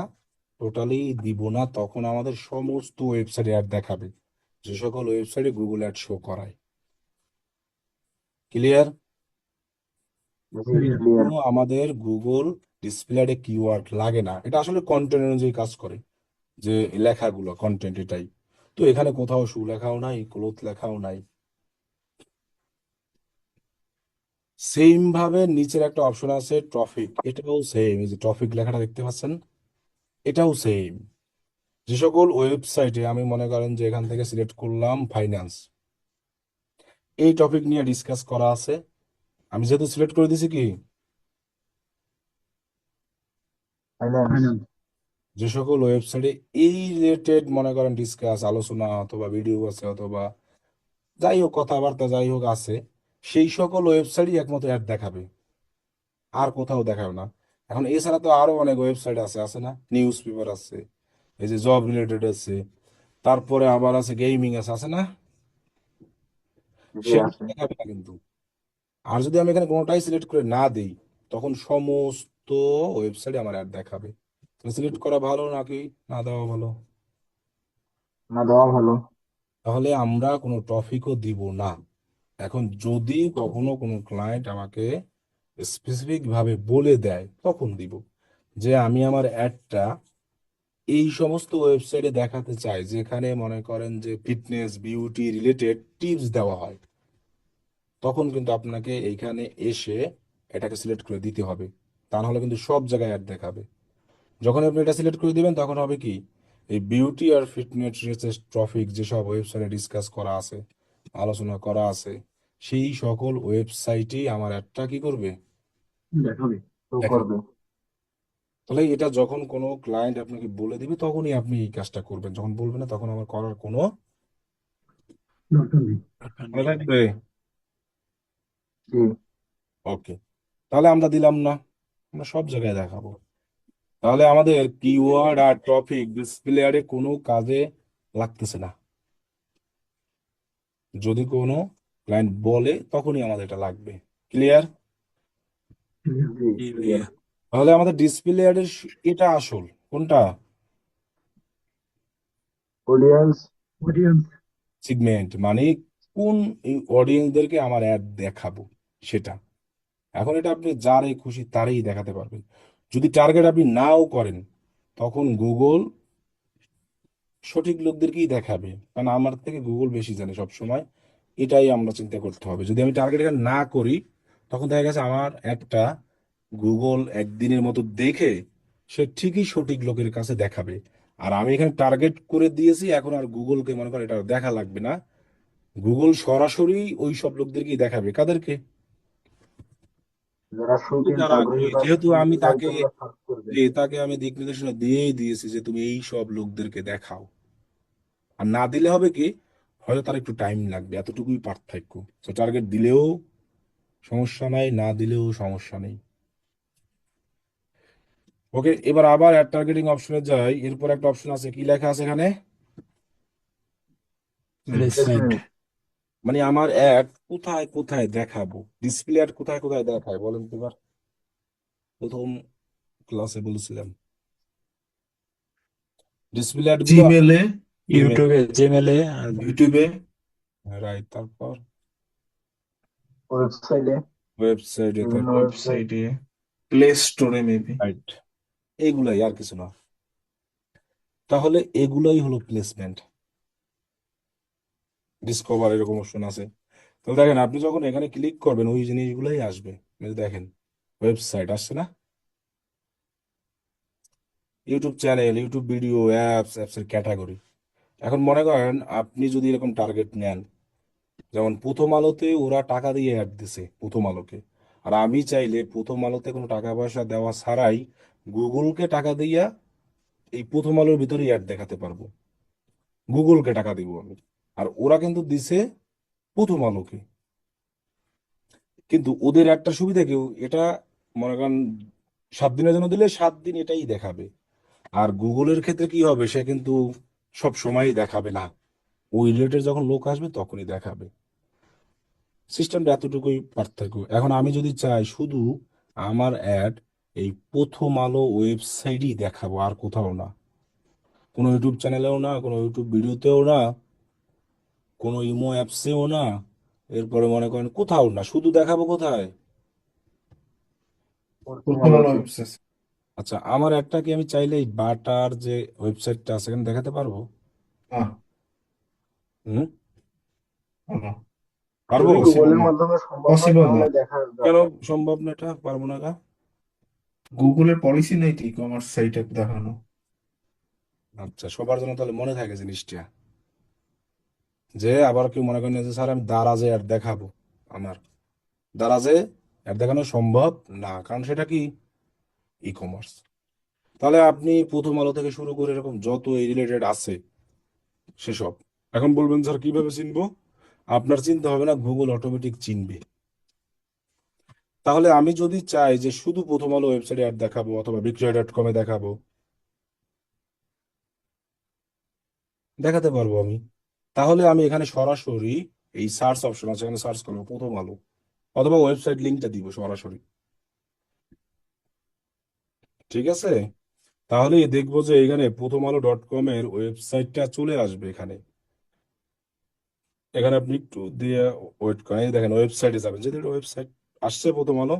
টোটালি দিব না, তখন আমাদের সমস্ত ওয়েবসাইটে অ্যাড দেখাবে, যে সকল ওয়েবসাইটে গুগল অ্যাড শো করায়। ক্লিয়ার? জি, ক্লিয়ার। ক্লিয়ার। আমাদের গুগল ডিসপ্লে কিওয়ার্ড লাগে না, এটা আসলে কন্টেন্ট অনুযায়ী কাজ করে, যে লেখাগুলো কন্টেন্ট এটাই। তো এখানে কোথাও শু লেখাও নাই, ক্লোথ লেখাও নাই। সেম ভাবে নিচের একটা অপশন আছে ট্রফিক, এটাও সেম, এই যে ট্রফিক লেখাটা দেখতে পাচ্ছেন, এটাও সেম। যে সকল ওয়েবসাইটে আমি মনে করেন যে এখান থেকে সিলেক্ট করলাম ফাইন্যান্স, এই টপিক নিয়ে ডিসকাস করা আছে, আমি যেহেতু সিলেক্ট করে দিছি কি, ফাইন্যান্স। ফাইনাল। যে সকল ওয়েবসাইটে এই রিলেটেড মনে করেন ডিসকাস আলোচনা অথবা ভিডিও আছে, অথবা যাই হোক কথাবার্তা যাই হোক আছে, সেই সকল ওয়েবসাইটই একমাত্র অ্যাড দেখাবে, আর কোথাও দেখাবে না। এখন এছাড়া তো আরো অনেক ওয়েবসাইট আছে, আছে না? নিউজ পেপার আছে, এই যে জব রিলেটেড আছে, তারপরে আবার আছে গেমিং আছে, আছে না? জি, সেগুলো আছে। দেখাবে না কিন্তু। আর যদি আমি এখানে কোনোটাই সিলেক্ট করে না দিই, তখন সমস্ত ওয়েবসাইটে আমার অ্যাড দেখাবে। সিলেক্ট করা ভালো নাকি না দেওয়া ভালো? না দেওয়া ভালো। তাহলে আমরা কোনো টপিকও দিব না। এখন যদি কখনো কোনো ক্লায়েন্ট আমাকে স্পেসিফিক ভাবে বলে দেয় তখন দিব, যে আমি আমার অ্যাডটা এই সমস্ত ওয়েবসাইটে দেখাতে চাই যেখানে মনে করেন যে ফিটনেস বিউটি রিলেটেড টিপস দেওয়া হয়, তখন কিন্তু আপনাকে এইখানে এসে এটাকে সিলেক্ট করে দিতে হবে। তা নাহলে কিন্তু সব জায়গায় অ্যাড দেখাবে। যখন আপনি এটা সিলেক্ট করে দিবেন তখন হবে কি, এই বিউটি আর ফিটনেস রিলেটেড টপিক যেসব ওয়েবসাইটে ডিসকাস করা আছে, আলোচনা করা আছে, সেই সকল ওয়েবসাইটেই আমার অ্যাডটা কি করবে, দেখাবে। তো দেখাবে। করবে। তাহলে এটা যখন কোনো ক্লায়েন্ট আপনাকে বলে দিবে তখনই আপনি এই কাজটা করবেন, যখন বলবে না তখন আমার করার কোনো দরকার নেই। মনে থাকবে। জি। ওকে, তাহলে আমরা দিলাম না, আমরা সব জায়গায় দেখাবো। তাহলে আমাদের কিওয়ার্ড আর টপিক ডিসপ্লে আরে কোনো কাজে লাগতেছে না। যদি কোনো ক্লায়েন্ট বলে তখনই আমাদের এটা লাগবে। ক্লিয়ার? জি ক্লিয়ার। তাহলে আমাদের ডিসপ্লে অ্যাডের এটা আসল কোনটা, অডিয়েন্স। অডিয়েন্স। সিগমেন্ট মানে কোন অডিয়েন্সদেরকে আমার অ্যাড দেখাবো সেটা। এখন এটা আপনি যারে খুশি তারই দেখাতে পারবেন। যদি টার্গেট আপনি নাও করেন তখন গুগল সঠিক লোকদেরকেই দেখাবে, কারণ আমার থেকে গুগল বেশি জানে সব সময়। এটাই আমরা চিন্তা করতে হবে। যদি আমি টার্গেট এখানে না করি তখন দেখা গেছে আমার একটা গুগল একদিনের মতো দেখে সে ঠিকই সঠিক লোকের কাছে দেখাবে। আর আমি এখানে টার্গেট করে দিয়েছি, এখন আর গুগলকে মনে করেন এটা দেখা লাগবে না। গুগল সরাসরি ওই সব লোকদেরকেই দেখাবে। কাদেরকে? যারা শুরুতে যারা আগ্রহী বা যেহেতু আমি শুরুতে যার তাকে জন্য সার্চ করবে। তাকে আমি দিক নির্দেশনা দিয়েই দিয়েছি যে তুমি এই সব লোকদেরকে দেখাও। আর না দিলে হবে কি, হয়তো তার একটু টাইম লাগবে, এতটুকুই পার্থক্য। তো টার্গেট দিলেও সমস্যা নাই, না দিলেও সমস্যা নেই। ওকে, এবার আবার অ্যাড টার্গেটিং অপশনে যাই। এরপর একটা অপশন আছে, কি লেখা আছে এখানে, প্লেসমেন্ট। প্লেসমেন্ট। মানে আমার অ্যাড কোথায় কোথায় দেখাবো, ডিসপ্লে অ্যাড কোথায় কোথায় দেখায় বলেন তো এবার। প্রথম ক্লাসে বলেছিলাম ডিসপ্লে অ্যাড গুলো জিমেলে, ইমেল, ইউটিউবে, জিমেলে আর ইউটিউবে, রাইট, তারপর ওয়েবসাইটে। ওয়েবসাইটে, বিভিন্ন তারপর ওয়েবসাইট। ওয়েবসাইটে, প্লে স্টোরে মেবি। রাইট, এইগুলাই আর কিছু না। তাহলে এগুলাই হলো প্লেসমেন্ট। ডিসকভার এরকম অপশন আছে। তাহলে দেখেন আপনি যখন এখানে ক্লিক করবেন ওই জিনিসগুলাই আসবে। এই যে দেখেন ওয়েবসাইট আসছে না, YouTube channel, YouTube video, apps, অ্যাপসের ক্যাটাগরি। এখন মনে করেন আপনি যদি এরকম টার্গেট নেন, যেমন প্রথম আলোতে ওরা টাকা দিয়ে অ্যাড দিছে প্রথম আলোকে, আর আমি চাইলে প্রথম আলোতে কোনো টাকা পয়সা দেওয়া ছাড়াই গুগলকে টাকা দিয়া এই প্রথম আলোর ভিতরে অ্যাড দেখাতে পারবো। গুগলকে টাকা দিব আমি, আর ওরা কিন্তু দিছে প্রথম আলোকে। কিন্তু ওদের একটা সুবিধা কি, এটা মনে করেন 7 দিনের জন্য দিলে 7 দিন এটাই দেখাবে। আর গুগলের ক্ষেত্রে কি হবে, সে কিন্তু সব সময় দেখাবে না, ওই রিলেটেড যখন লোক আসবে তখনই দেখাবে। সিস্টেমটা এতটুকুই পার্থক্য। এখন আমি যদি চাই শুধু আমার অ্যাড এই প্রথম আলো ওয়েবসাইটই দেখাবো, আর কোথাও না, কোনো ইউটিউব চ্যানেলেও না, কোনো ইউটিউব ভিডিওতেও না, কোনো ইমো অ্যাপসেও না, এরপরে মনে করেন কোথাও না, শুধু দেখাবো কোথায়, প্রথম প্রথম আলো আলোতে। ওয়েবসাইট। আচ্ছা আমার একটা কি আমি চাইলে এই বাটার যে ওয়েবসাইটটা আছে এখানে দেখাতে পারবো? না, হুম, না, পারবো? যদি পসিবল গুগলের না, মাধ্যমে সম্ভব হয় পসিবল না। তাহলে দেখার কেন দরকার। সম্ভব না, এটা পারবো না কা? গুগলের পলিসি নেই ই কমার্স সাইটে দেখানো। আচ্ছা, সবার জন্য তাহলে মনে থাকে জিনিসটা, যে আবার কেউ মনে করেন না যে স্যার আমি দারাজে অ্যাড দেখাবো, আমার দারাজে অ্যাড দেখানো সম্ভব না, কারণ সেটা কি ই কমার্স। তাহলে আপনি প্রথম আলো থেকে শুরু করে এরকম যত এই রিলেটেড আছে সেসব। এখন বলবেন স্যার কিভাবে চিনবো? আপনার চিনতে হবে না, গুগল অটোমেটিক চিনবে। তাহলে আমি যদি চাই যে শুধু প্রথম আলো ওয়েবসাইটে অ্যাড দেখাবো অথবা বিক্রয়.কমে দেখাবো, দেখাতে পারবো আমি। তাহলে আমি এখানে সরাসরি এই সার্চ অপশন আছে, এখানে সার্চ করবো প্রথম আলো, অথবা ওয়েবসাইট লিঙ্কটা দিব সরাসরি। ঠিক আছে? তাহলে দেখবো যে এখানে প্রথম আলো .com এর ওয়েবসাইটটা চলে আসবে এখানে। এখানে আপনি একটু দিয়ে ওয়েট করেন, এই দেখেন ওয়েবসাইটে যাবেন, যদি ওয়েবসাইট আসছে প্রথম আলো,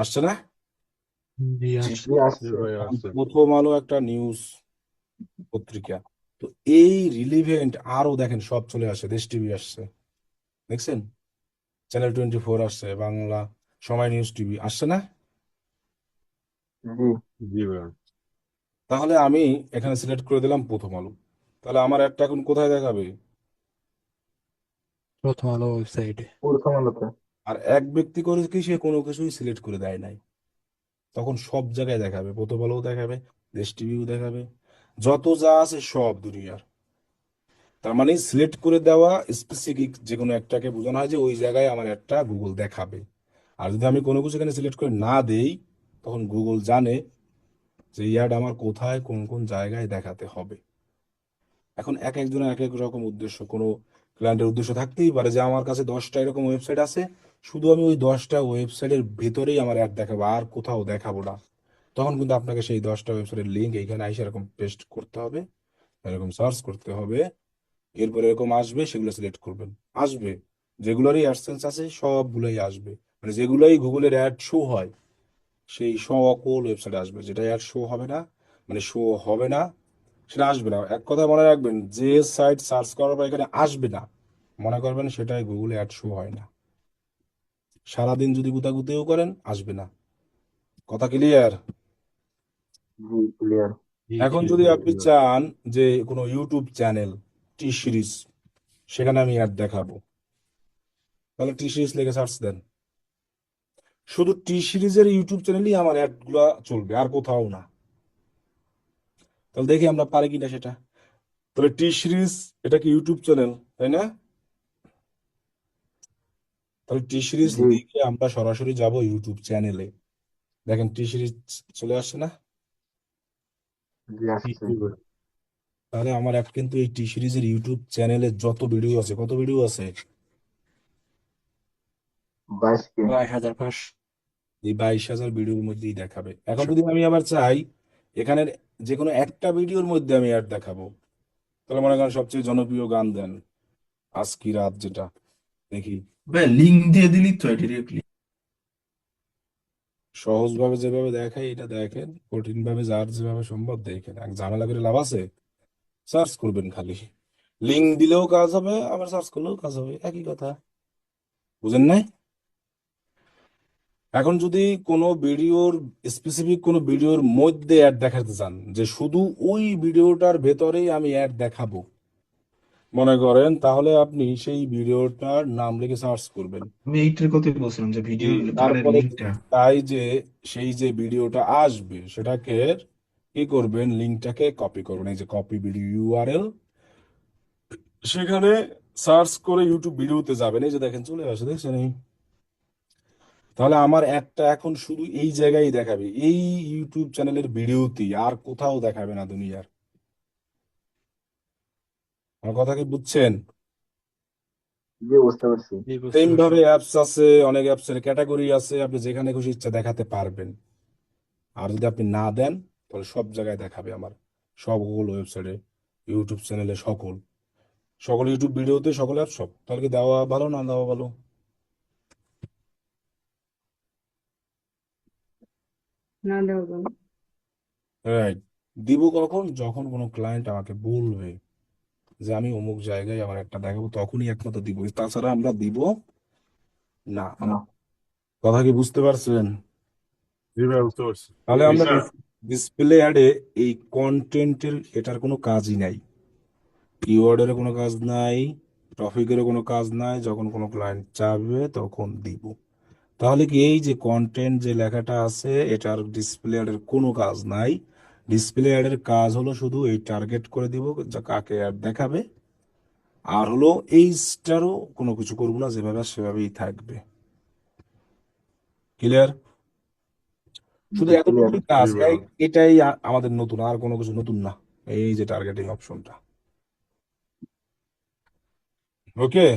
আসছে না? জি জি আসছে। জি আসছে। প্রথম আলো একটা নিউজ পত্রিকা, তো এই রিলিভেন্ট আরো দেখেন সব চলে আসে, দেশ টিভি আসছে, দেখছেন, চ্যানেল 24 আসছে, বাংলা, সময় নিউজ টিভি আসছে না? জি। তাহলে আমি এখানে সিলেক্ট করে দিলাম প্রথম আলো, তাহলে আমার অ্যাডটা এখন কোথায় দেখাবে? প্রথম আলো ওয়েবসাইটে। প্রথম আলোতে। আর এক ব্যক্তি করে কি সে কোনো কিছুই সিলেক্ট করে দেয় নাই, তখন সব জায়গায় দেখাবে, প্রথম আলোও দেখাবে, দেশ টিভিও দেখাবে, যত যা আছে সব দুনিয়ার। তার মানে সিলেক্ট করে দেওয়া স্পেসিফিক যে কোনো একটাকে বোঝানো হয় যে ওই জায়গায় আমার একটা গুগল দেখাবে। আর যদি আমি কোনো কিছু এখানে সিলেক্ট করে না দেই, তখন গুগল জানে যে ইয়ার্ড আমার কোথায় কোন কোন জায়গায় দেখাতে হবে। এখন এক একজনের এক এক রকম উদ্দেশ্য, কোনো ক্লায়েন্টের উদ্দেশ্য থাকতেই পারে যে আমার কাছে 10টা এরকম ওয়েবসাইট আছে, শুধু আমি ওই 10টা ওয়েবসাইটের ভেতরেই আমার অ্যাড দেখাবো, আর কোথাও দেখাবো না। তখন কিন্তু আপনাকে সেই 10টা ওয়েবসাইটের লিঙ্ক এইখানে এসে এরকম পেস্ট করতে হবে, এরকম সার্চ করতে হবে, এরপর এরকম আসবে, সেগুলো সিলেক্ট করবেন, আসবে, যেগুলোরই অ্যাডসেন্স আছে সবগুলোই আসবে, মানে যেগুলোই গুগলের অ্যাড শো হয় সেই সকল ওয়েবসাইটে আসবে। যেটা অ্যাড শো হবে না, মানে শো হবে না, সেটা আসবে না। এক কথা মনে রাখবেন, যে সাইট সার্চ করার পর এখানে আসবে না, মনে করবেন সেটাই গুগলে অ্যাড শো হয় না। সারাদিন যদি গুতাগুতিও করেন, আসবে না। কথা ক্লিয়ার? জি ক্লিয়ার। এখন যদি আপনি চান যে কোনো ইউটিউব চ্যানেল, টি সিরিজ, সেখানে আমি অ্যাড দেখাবো, তাহলে টি সিরিজ লিখে সার্চ দেন, শুধু টি সিরিজের ইউটিউব চ্যানেলই আমার অ্যাড গুলা চলবে, আর কোথাও না। তাহলে দেখি আমরা পারি কিনা সেটা। তাহলে টি সিরিজ, এটা কি ইউটিউব চ্যানেল, তাই না? তাহলে টি সিরিজ জি। লিখে আমরা সরাসরি যাব ইউটিউব চ্যানেলে, দেখেন টি সিরিজ চলে আসছে না? জি আসছে। তাহলে আমার অ্যাড কিন্তু এই টি সিরিজের ইউটিউব চ্যানেলে যত ভিডিও আছে, কত ভিডিও আছে, 22কে। 22,500। এই 22,000 ভিডিওর মধ্যেই দেখাবে। এখন যদি আমি আবার চাই এখানের যে কোনো একটা ভিডিওর মধ্যে আমি অ্যাড দেখাবো, তাহলে মনে করেন সবচেয়ে জনপ্রিয় গান দেন, আজকি রাত, যেটা দেখি, ভাই লিঙ্ক দিয়ে দিলি তো ডিরেক্টলি। সহজভাবে যেভাবে দেখাই এটা দেখেন, কঠিন ভাবে যার যেভাবে সম্ভব দেখেন, এক ঝামেলা করে লাভ আছে? সার্চ করবেন খালি, লিঙ্ক দিলেও কাজ হবে, আবার সার্চ করলেও কাজ হবে, একই কথা, বুঝেন নাই? এখন যদি কোনো ভিডিওর, স্পেসিফিক কোনো ভিডিওর মধ্যে অ্যাড দেখাতে চান, যে শুধু ওই ভিডিওটার ভেতরেই আমি অ্যাড দেখাবো মনে করেন, তাহলে আপনি সেই ভিডিওটার নাম লিখে সার্চ করবেন। আমি এইটার কথাই বলছিলাম যে ভিডিও পারের তারপরে লিঙ্কটা। তাই যে সেই যে ভিডিওটা আসবে সেটাকে কি করবেন, লিঙ্কটাকে কপি করবেন, এই যে কপি ভিডিও ইউআরএল, সেখানে সার্চ করে ইউটিউব ভিডিওতে যাবেন, এই যে দেখেন চলে আসে, দেখছেন এই। তাহলে আমার একটা এখন শুধু এই জায়গায় দেখাবে, এই ইউটিউব চ্যানেলের ভিডিওতেই, আর কোথাও দেখাবে না দুনিয়ার। আমার কথা কি বুঝছেন? জি বুঝতে পারছি। জি বুঝতে সেম পারছি। ভাবে অ্যাপস আছে, অনেক অ্যাপসের ক্যাটাগরি আছে, আপনি যেখানে খুশি ইচ্ছা দেখাতে পারবেন। আর যদি আপনি না দেন, তাহলে সব জায়গায় দেখাবে আমার, সকল ওয়েবসাইটে, ইউটিউব চ্যানেলে, সকল সকল ইউটিউব ভিডিওতে, সকল অ্যাপ সব। তাহলে কি দেওয়া ভালো না দেওয়া ভালো? না দেওয়া যাবে। রাইট। দিব কখন, যখন কোনো ক্লায়েন্ট আমাকে বলবে যে আমি অমুক জায়গায় আমার একটা দেখাবো, তখনই একমাত্র দিব, তাছাড়া আমরা দিব না। না। আমার কথা কি বুঝতে পারছেন? তাহলে আমরা ডিসপ্লে অ্যাডে এই কন্টেন্টের এটার কোনো কাজই নাই, কিওয়ার্ডের কোনো কাজ নাই, টপিকেরও কোনো কাজ নাই, যখন কোনো ক্লায়েন্ট চাবে তখন দিব। তাহলে কি এই যে কন্টেন্ট যে লেখাটা আছে, এটার ডিসপ্লে অ্যাডের কোনো কাজ নাই। ডিসপ্লে অ্যাডের কাজ হলো শুধু এই টার্গেট করে দিব যা কাকে অ্যাড দেখাবে, আর হলো এইটারও কোনো কিছু করবো না, যেভাবে আছে সেভাবেই থাকবে। ক্লিয়ার? শুধু জি ক্লিয়ার। এতটুকুই কাজ, এটাই আমাদের নতুন, আর কোনো কিছু নতুন না, এই যে টার্গেটিং অপশনটা। ওকে।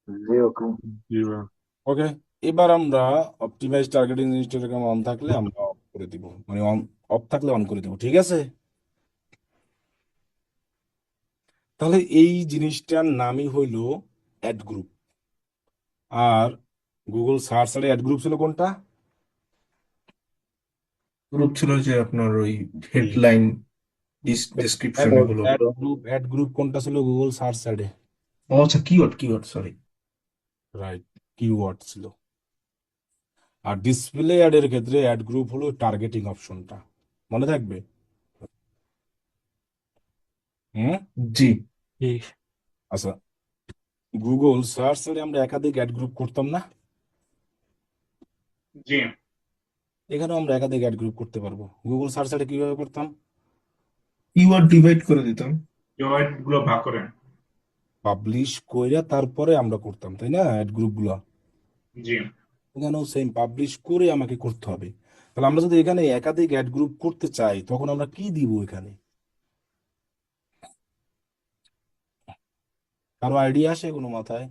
জি ওকে। ওকে, এবার আমরা অপটিমাইজ টার্গেটিং জিনিসটা এরকম অন থাকলে আমরা অফ করে দিব, মানে অন অফ থাকলে অন করে দিব, ঠিক আছে? তাহলে এই জিনিসটার নামই হইল অ্যাড গ্রুপ। আর গুগল সার্চ এর অ্যাড গ্রুপ ছিল কোনটা? গ্রুপ ছিল যে আপনার ওই হেডলাইন অ্যাড ডেসক্রিপশন এগুলো। অ্যাড গ্রুপ কোনটা ছিল গুগল সার্চ অ্যাডে? ও আচ্ছা, কিওয়ার্ড সরি। রাইট, কিওয়ার্ড ছিল। আর ডিসপ্লে অ্যাডের ক্ষেত্রে অ্যাড গ্রুপ হলো টার্গেটিং অপশনটা, মনে থাকবে? হুম। জি। জি। আচ্ছা, গুগল সার্চ এ আমরা একাধিক অ্যাড গ্রুপ করতাম না? জি। এখানেও আমরা একাধিক অ্যাড গ্রুপ করতে পারবো। গুগল সার্চ এ কিভাবে করতাম? কিওয়ার্ড ডিভাইড করে দিতাম। জয়েন্ট গুলো ভাগ করেন। পাবলিশ কইরা তারপরে আমরা করতাম, তাই না, অ্যাড গ্রুপ গুলা? জি। এখানেও সেম, পাবলিশ করে আমাকে করতে হবে। তাহলে আমরা যদি এখানে একাধিক অ্যাড গ্রুপ করতে চাই তখন আমরা কি দিব এখানে? কারো আইডিয়া আসে কোনো মাথায়?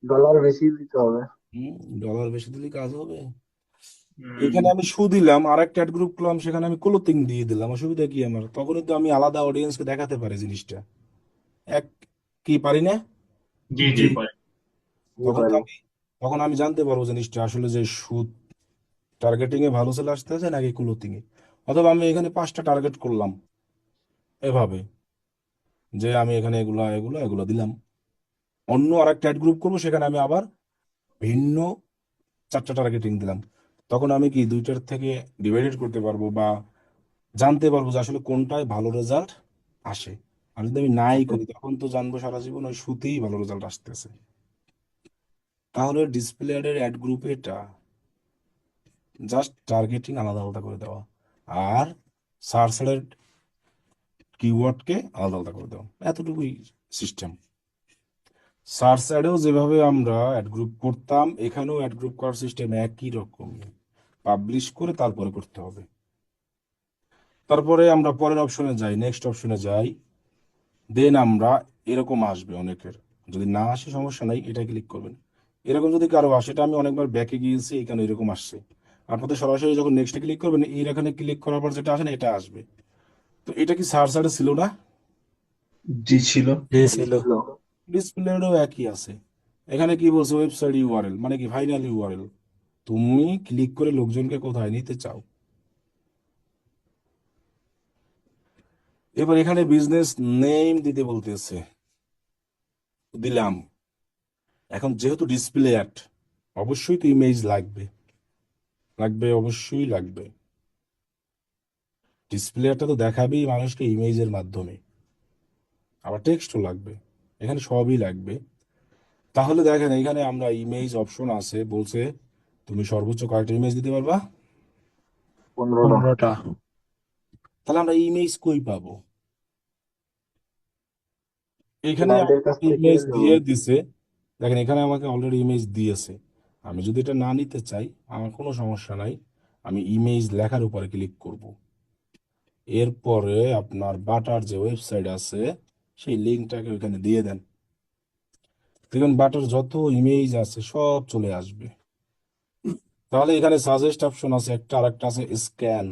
ডলার বেশি দিতে হবে। হুম, ডলার বেশি দিলে কাজ হবে। উম, এখানে আমি শু দিলাম, আর একটা অ্যাড গ্রুপ করলাম, সেখানে আমি ক্লোথিং দিয়ে দিলাম, অসুবিধা কি আমার? তখনই তো আমি আলাদা অডিয়েন্সকে দেখাতে পারি জিনিসটা। এক, কি পারি না? জি জি জি। পারেন। জি তখন তো পারি। আমি তখন আমি জানতে পারবো জিনিসটা আসলে যে সুদ টার্গেটিং এ ভালো চলে আসতেছে নাকি ক্লোথিং এ। অথবা আমি এখানে 5টা টার্গেট করলাম এভাবে, যে আমি এখানে এগুলা এগুলা এগুলো দিলাম। অন্য আর একটা অ্যাড গ্রুপ করবো, সেখানে আমি আবার ভিন্ন 4টা টার্গেটিং দিলাম। তখন আমি কি দুইটার থেকে ডিভাইডেড করতে পারবো বা জানতে পারবো যে আসলে কোনটায় ভালো রেজাল্ট আসে। আর যদি আমি নাই করি তখন তো জানবো সারা জীবন ওই শুতেই ভালো রেজাল্ট আসতেছে। তাহলে ডিসপ্লে অ্যাড গ্রুপে এটা জাস্ট টার্গেটিং আলাদা আলাদা করে দেওয়া, আর সার্চ এর কিওয়ার্ডকে আলাদা আলাদা করে দেওয়া, এতটুকুই সিস্টেম। সার্চ অ্যাডেও যেভাবে আমরা অ্যাড গ্রুপ করতাম, এখানেও অ্যাড গ্রুপ করার সিস্টেম একই রকম, পাবলিশ করে তারপরে করতে হবে। তারপরে আমরা পরের অপশনে যাই, নেক্সট অপশনে যাই। দেন আমরা এরকম আসবে অনেকের, যদি না আসে সমস্যা নাই, এটা ক্লিক করবেন। এরকম যদি কারো আসে, এটা আমি অনেকবার ব্যাকে গিয়েছি, এখানে এরকম আসছে। আপনাদের সরাসরি যখন নেক্সটে ক্লিক করবেন, এই এখানে ক্লিক করার পর যেটা আসে না, এটা আসবে। তো এটা কি সার্চ অ্যাডে ছিল না? জি ছিল। জি জি ছিল। ছিল। ডিসপ্লেও একই আছে। এখানে কি বলছে, ওয়েবসাইট ইউআরএল, মানে কি ফাইনাল ইউআরএল। তুমি ক্লিক করে লোকজনকে কোথায় নিতে চাও। এবার এখানে বিজনেস নেম দিতে বলতেছে, দিলাম। এখন যেহেতু ডিসপ্লে অ্যাড, অবশ্যই তো ইমেজ লাগবে, লাগবে, অবশ্যই লাগবে। ডিসপ্লে অ্যাডটা তো দেখাবেই মানুষকে ইমেজের মাধ্যমে, আবার টেক্সটও লাগবে, এখানে সবই লাগবে। তাহলে দেখেন এখানে আমরা ইমেজ অপশন আছে, বলছে তুমি সর্বোচ্চ কয়টা ইমেজ দিতে পারবা? 15টা। 15টা। তাহলে আমরা ইমেজ কই পাবো? এখানে ক্লায়েন্টের কাছ থেকে ইমেজ নেব। দিয়ে দিছে, দেখেন এখানে আমাকে অলরেডি ইমেজ দিয়েছে। আমি যদি এটা না নিতে চাই, আমার কোনো সমস্যা নাই, আমি ইমেজ লেখার উপরে ক্লিক করব। এরপরে আপনার বাটার যে ওয়েবসাইট আছে, সেই লিঙ্কটাকে ওইখানে দিয়ে দেন। দেখুন বাটার যত ইমেজ আছে সব চলে আসবে। তাহলে এখানে সাজেস্ট অপশন আছে একটা, আর একটা আছে স্ক্যান,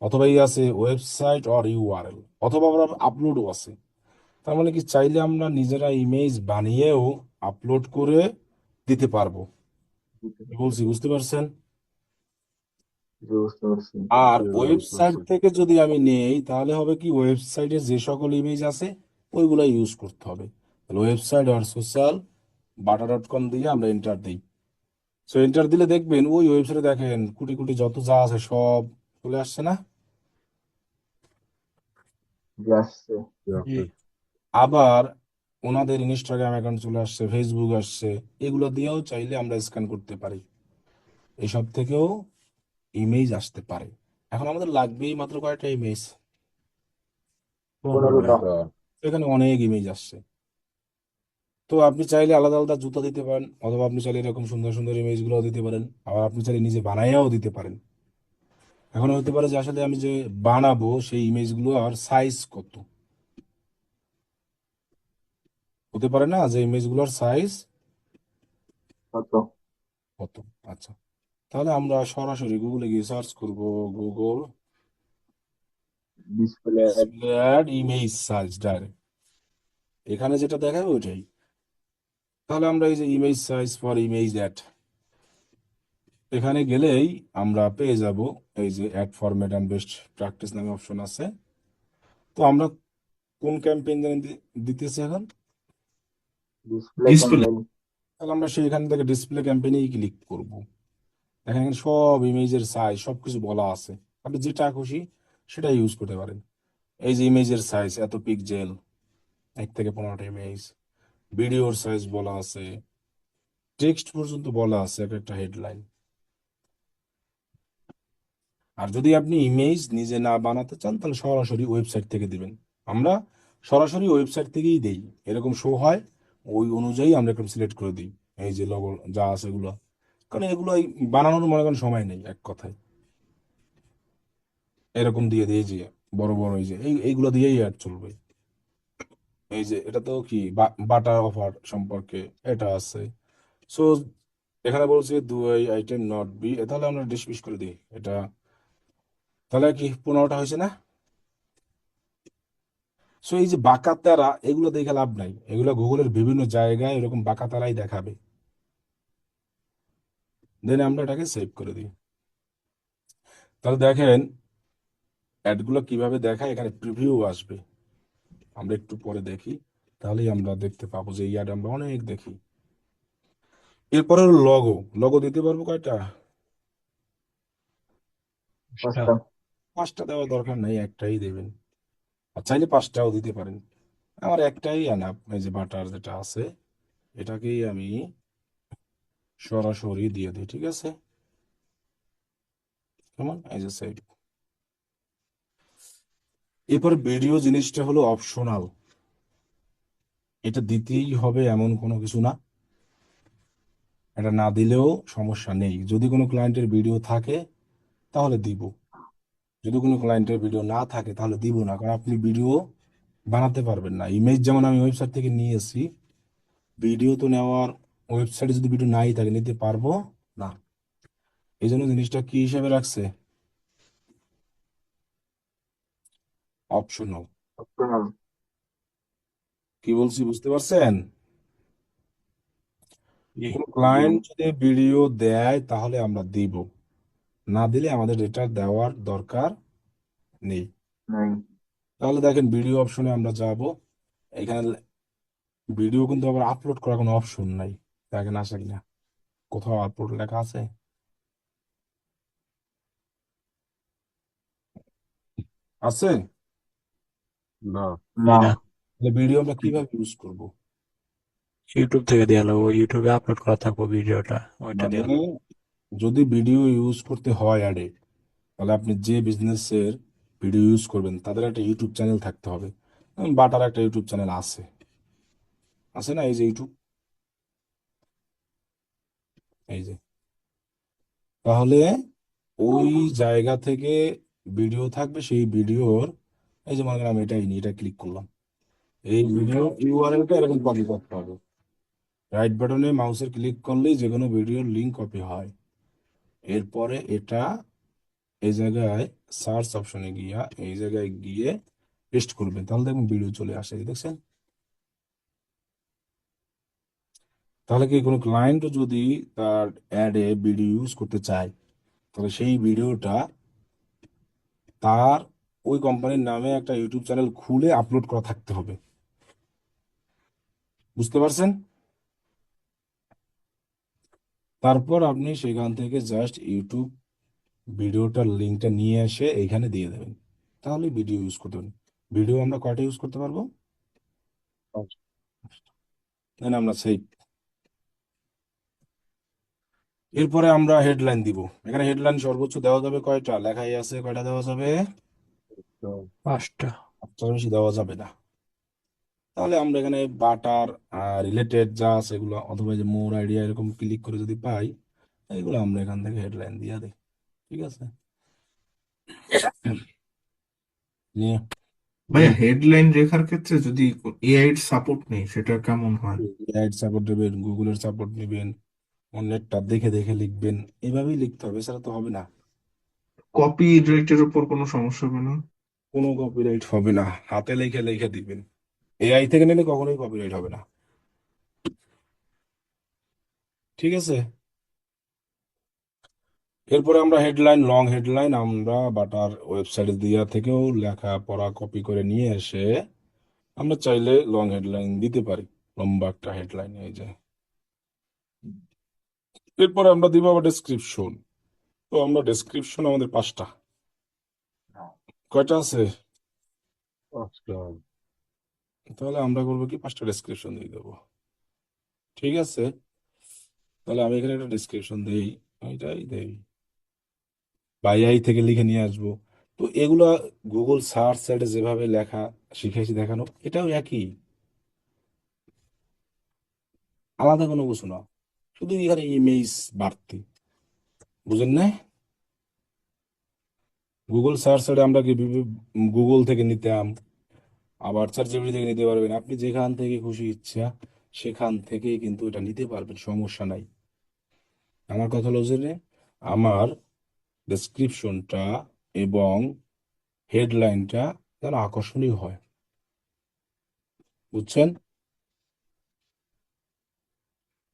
অথবা এই আছে ওয়েবসাইট অর ইউআরএল, অথবা আবার আপলোডও আছে। তার মানে কি, চাইলে আমরা নিজেরা ইমেজ বানিয়েও আপলোড করে দিতে পারবো। কি বলছি বুঝতে পারছেন? জি, বুঝতে পারছি। আর জি, বুঝতে ওয়েবসাইট পারছি। থেকে যদি আমি নেই, তাহলে হবে কি, ওয়েবসাইটে যে সকল ইমেজ আছে ওইগুলা ইউজ করতে হবে। তাহলে ওয়েবসাইট আর সোশ্যাল বাটা.কম দিয়ে আমরা এন্টার দিই। সো এন্টার দিলে দেখবেন ওই ওয়েবসাইটে দেখেন কোটি কোটি যত যা আছে সব চলে আসছে না? জি, আসছে। জি। আবার ওনাদের ইনস্টাগ্রাম অ্যাকাউন্ট চলে আসছে, ফেসবুক আসছে, এগুলো দিয়েও চাইলে আমরা স্ক্যান করতে পারি। এসব থেকেও ইমেজ আসতে পারে। এখন আমাদের লাগবেই মাত্র কয়টা ইমেজ? 15টা। এখানে অনেক ইমেজ আসছে। তো আপনি চাইলে আলাদা আলাদা জুতা দিতে পারেন, অথবা আপনি চাইলে এরকম সুন্দর সুন্দর ইমেজ গুলো দিতে পারেন, আবার আপনি চাইলে নিজে বানাইয়াও দিতে পারেন। এখন হতে পারে যে আসলে আমি যে বানাবো সেই ইমেজ গুলো আর সাইজ কত, হতে পারে না যে ইমেজ গুলোর সাইজ কত? কত। আচ্ছা, তাহলে আমরা সরাসরি গুগলে গিয়ে সার্চ করব, Google display ad image size direct, এখানে যেটা দেখাবে ওইটাই। তাহলে আমরা এই যে image size for image ad, এখানে গেলেই আমরা পেয়ে যাব এই যে ad format and best practice নামে অপশন আছে। তো আমরা কোন ক্যাম্পেইন দিতেছি এখন? Display display campaign. তাহলে আমরা সেইখান থেকে ডিসপ্লে ক্যাম্পেইনেই ক্লিক করব। দেখেন এখানে সব ইমেজের সাইজ সবকিছু বলা আছে, আপনি যেটা খুশি সেটা ইউজ করতে পারেন। এই যে ইমেজের সাইজ এত পিক্সেল, 1 থেকে 15টা ইমেজ, ভিডিওর সাইজ বলা আছে, টেক্সট পর্যন্ত বলা আছে এক একটা হেডলাইন। আর যদি আপনি ইমেজ নিজে না বানাতে চান তাহলে সরাসরি ওয়েবসাইট থেকে দিবেন। আমরা সরাসরি ওয়েবসাইট থেকেই দেই, এরকম শো হয়, ওই অনুযায়ী আমরা এরকম সিলেক্ট করে দিই। এই যে লগো যা আছে এগুলো, কারণ এগুলো বানানোর মনে করেন সময় নেই এক কথায়, এরকম দিয়ে দিয়ে যে বড় বড় এই যে এইগুলো দিয়েই অ্যাড চলবে। এই যে এটা তো কি বাটার অফার সম্পর্কে এটা আছে। সো এখানে বলছে 2 আইটেম নট বি, তাহলে আমরা ডিসমিস করে দিই এটা। তাহলে কি 15টা হয়েছে না? সো এই যে বাঁকা তারা, এগুলো দেখে লাভ নাই, এগুলো গুগলের বিভিন্ন জায়গায় এরকম বাঁকা তারাই দেখাবে। দেন আমরা এটাকে সেভ করে দিই। তাহলে দেখেন অ্যাডগুলো কিভাবে দেখায়, এখানে প্রিভিউ আসবে, আমরা একটু পরে দেখি, তাহলেই আমরা দেখতে পাবো যে এই অ্যাড আমরা অনেক দেখি। এরপরে লগো, লগো দিতে পারবো কয়টা? 5টা। 5টা দেওয়ার দরকার নেই, একটাই দেবেন, আর চাইলে 5টাও দিতে পারেন। আমার একটাই আনা, এই যে বাটার যেটা আছে এটাকেই আমি সরাসরি দিয়ে দিই, ঠিক আছে? কেমন, এই যে সেভ। এরপর ভিডিও জিনিসটা হলো অপশনাল, এটা দিতেই হবে এমন কোনো কিছু না, এটা না দিলেও সমস্যা নেই। যদি কোনো ক্লায়েন্টের ভিডিও থাকে তাহলে দিব, যদি কোনো ক্লায়েন্টের ভিডিও না থাকে তাহলে দিব না, কারণ আপনি ভিডিও বানাতে পারবেন না। ইমেজ যেমন আমি ওয়েবসাইট থেকে নিয়েছি, ভিডিও তো নেওয়ার, ওয়েবসাইটে যদি ভিডিও নাই থাকে নিতে পারবো না। এই জন্য জিনিসটা কি হিসেবে রাখছে, অপশনাল। অপশনাল। কি বলছি বুঝতে পারছেন? জি। কোন ক্লায়েন্ট যদি ভিডিও দেয় তাহলে আমরা দিব, না দিলে আমাদের এটা দেওয়ার দরকার নেই। নাই। তাহলে দেখেন ভিডিও অপশনে আমরা যাব, এখানে ভিডিও কিন্তু আবার আপলোড করার কোনো অপশন নাই, দেখেন আসে কিনা, কোথাও আপলোড লেখা আছে? আছে না? না। না, তাহলে ভিডিও আমরা কিভাবে ইউজ করব? ইউটিউব থেকে দিয়ে লাগবো, ইউটিউবে আপলোড করা থাকবো ভিডিওটা, ওইটা মানে দিয়ে লাগবো। যদি ভিডিও ইউজ করতে হয় অ্যাডে, তাহলে আপনি যে বিজনেসের ভিডিও ইউজ করবেন তাদের একটা ইউটিউব চ্যানেল থাকতে হবে। বাটার একটা ইউটিউব চ্যানেল আছে, আছে না? এই যে ইউটিউব, এই যে, তাহলে ওই জায়গা থেকে ভিডিও থাকবে, সেই ভিডিওর, এই যে মনে করেন আমি এটাই নিই, এটা ক্লিক করলাম, এই ভিডিও ইউআরএলটা এরকম কপি করতে হবে। রাইট বাটনে মাউসের ক্লিক করলেই যে কোনো ভিডিওর লিঙ্ক কপি হয়। এরপরে এটা এই জায়গায় সার্চ অপশনে গিয়া এই জায়গায় গিয়ে পেস্ট করবেন, তাহলে দেখবেন ভিডিও চলে আসে, এই দেখছেন? তাহলে কি কোনো ক্লায়েন্ট যদি তার অ্যাডে ভিডিও ইউজ করতে চায়, তাহলে সেই ভিডিওটা তার ওই কোম্পানির নামে একটা ইউটিউব চ্যানেল খুলে আপলোড করা থাকতে হবে। বুঝতে পারছেন? তারপর আপনি সেখান থেকে জাস্ট ইউটিউব ভিডিওটার লিঙ্কটা নিয়ে এসে এইখানে দিয়ে দেবেন, তাহলে ভিডিও ইউজ করতে পারবেন। ভিডিও আমরা কয়টা ইউজ করতে পারবো? দেন আমরা সেই, এরপরে আমরা হেডলাইন দিব। এখানে হেডলাইন সর্বোচ্চ দেওয়া যাবে কয়টা, লেখাই আছে কয়টা দেওয়া যাবে? 5টা। 5টার বেশি দেওয়া যাবে না। তাহলে আমরা এখানে বাটার রিলেটেড যা আছে এগুলো, অথবা যে মোর আইডিয়া এরকম ক্লিক করে যদি পাই, এগুলো আমরা এখান থেকে হেডলাইন দিয়ে দিই, ঠিক আছে? নিয়ে ভাইয়া, হেডলাইন লেখার ক্ষেত্রে যদি এআই এর সাপোর্ট নেই সেটা কেমন হয়? অ্যাড সাপোর্ট নেবেন, গুগলের সাপোর্ট নেবেন, অন্যেরটা দেখে দেখে লিখবেন, এভাবেই লিখতে হবে, এছাড়া তো হবে না। কপি রাইটের উপর কোনো সমস্যা হবে না? কোনো কপিরাইট হবে না, হাতে লিখে লিখে দিবেন। এআই থেকে নিলে কখনোই কপিরাইট হবে না। ঠিক আছে। এরপরে আমরা হেডলাইন, লং হেডলাইন আমরা বাটার ওয়েবসাইট দিয়া থেকেও লেখা পড়া কপি করে নিয়ে এসে আমরা চাইলে লং হেডলাইন দিতে পারি, লম্বা একটা হেডলাইন, এই যে। এরপরে আমরা দিব আবার ডেসক্রিপশন। তো আমরা ডেসক্রিপশন আমাদের 5টা, কয়টা আছে? তাহলে আমরা করবো কি, 5টা ডেসক্রিপশন দিয়ে দেবো। ঠিক আছে, তাহলে আমি এখানে একটা ডেসক্রিপশন দিই, এটাই দেই, বাইআই থেকে লিখে নিয়ে আসবো। তো এগুলা গুগল সার্চ সাইটে যেভাবে লেখা শিখেছি দেখানো, এটাও একই, আলাদা কোনো কিছু না, শুধু এখানে ইমেজ বাড়তি, বুঝেন না? গুগল সার্চ সাইটে আমরা কি গুগল থেকে নিতাম, আবার সার্চ জিপিটি থেকে নিতে পারবেন, আপনি যেখান থেকে খুশি ইচ্ছা সেখান থেকেই কিন্তু এটা নিতে পারবেন, সমস্যা নাই। আমার কথা হলো যে আমার ডেসক্রিপশনটা এবং হেডলাইনটা যেন আকর্ষণীয় হয়, বুঝছেন?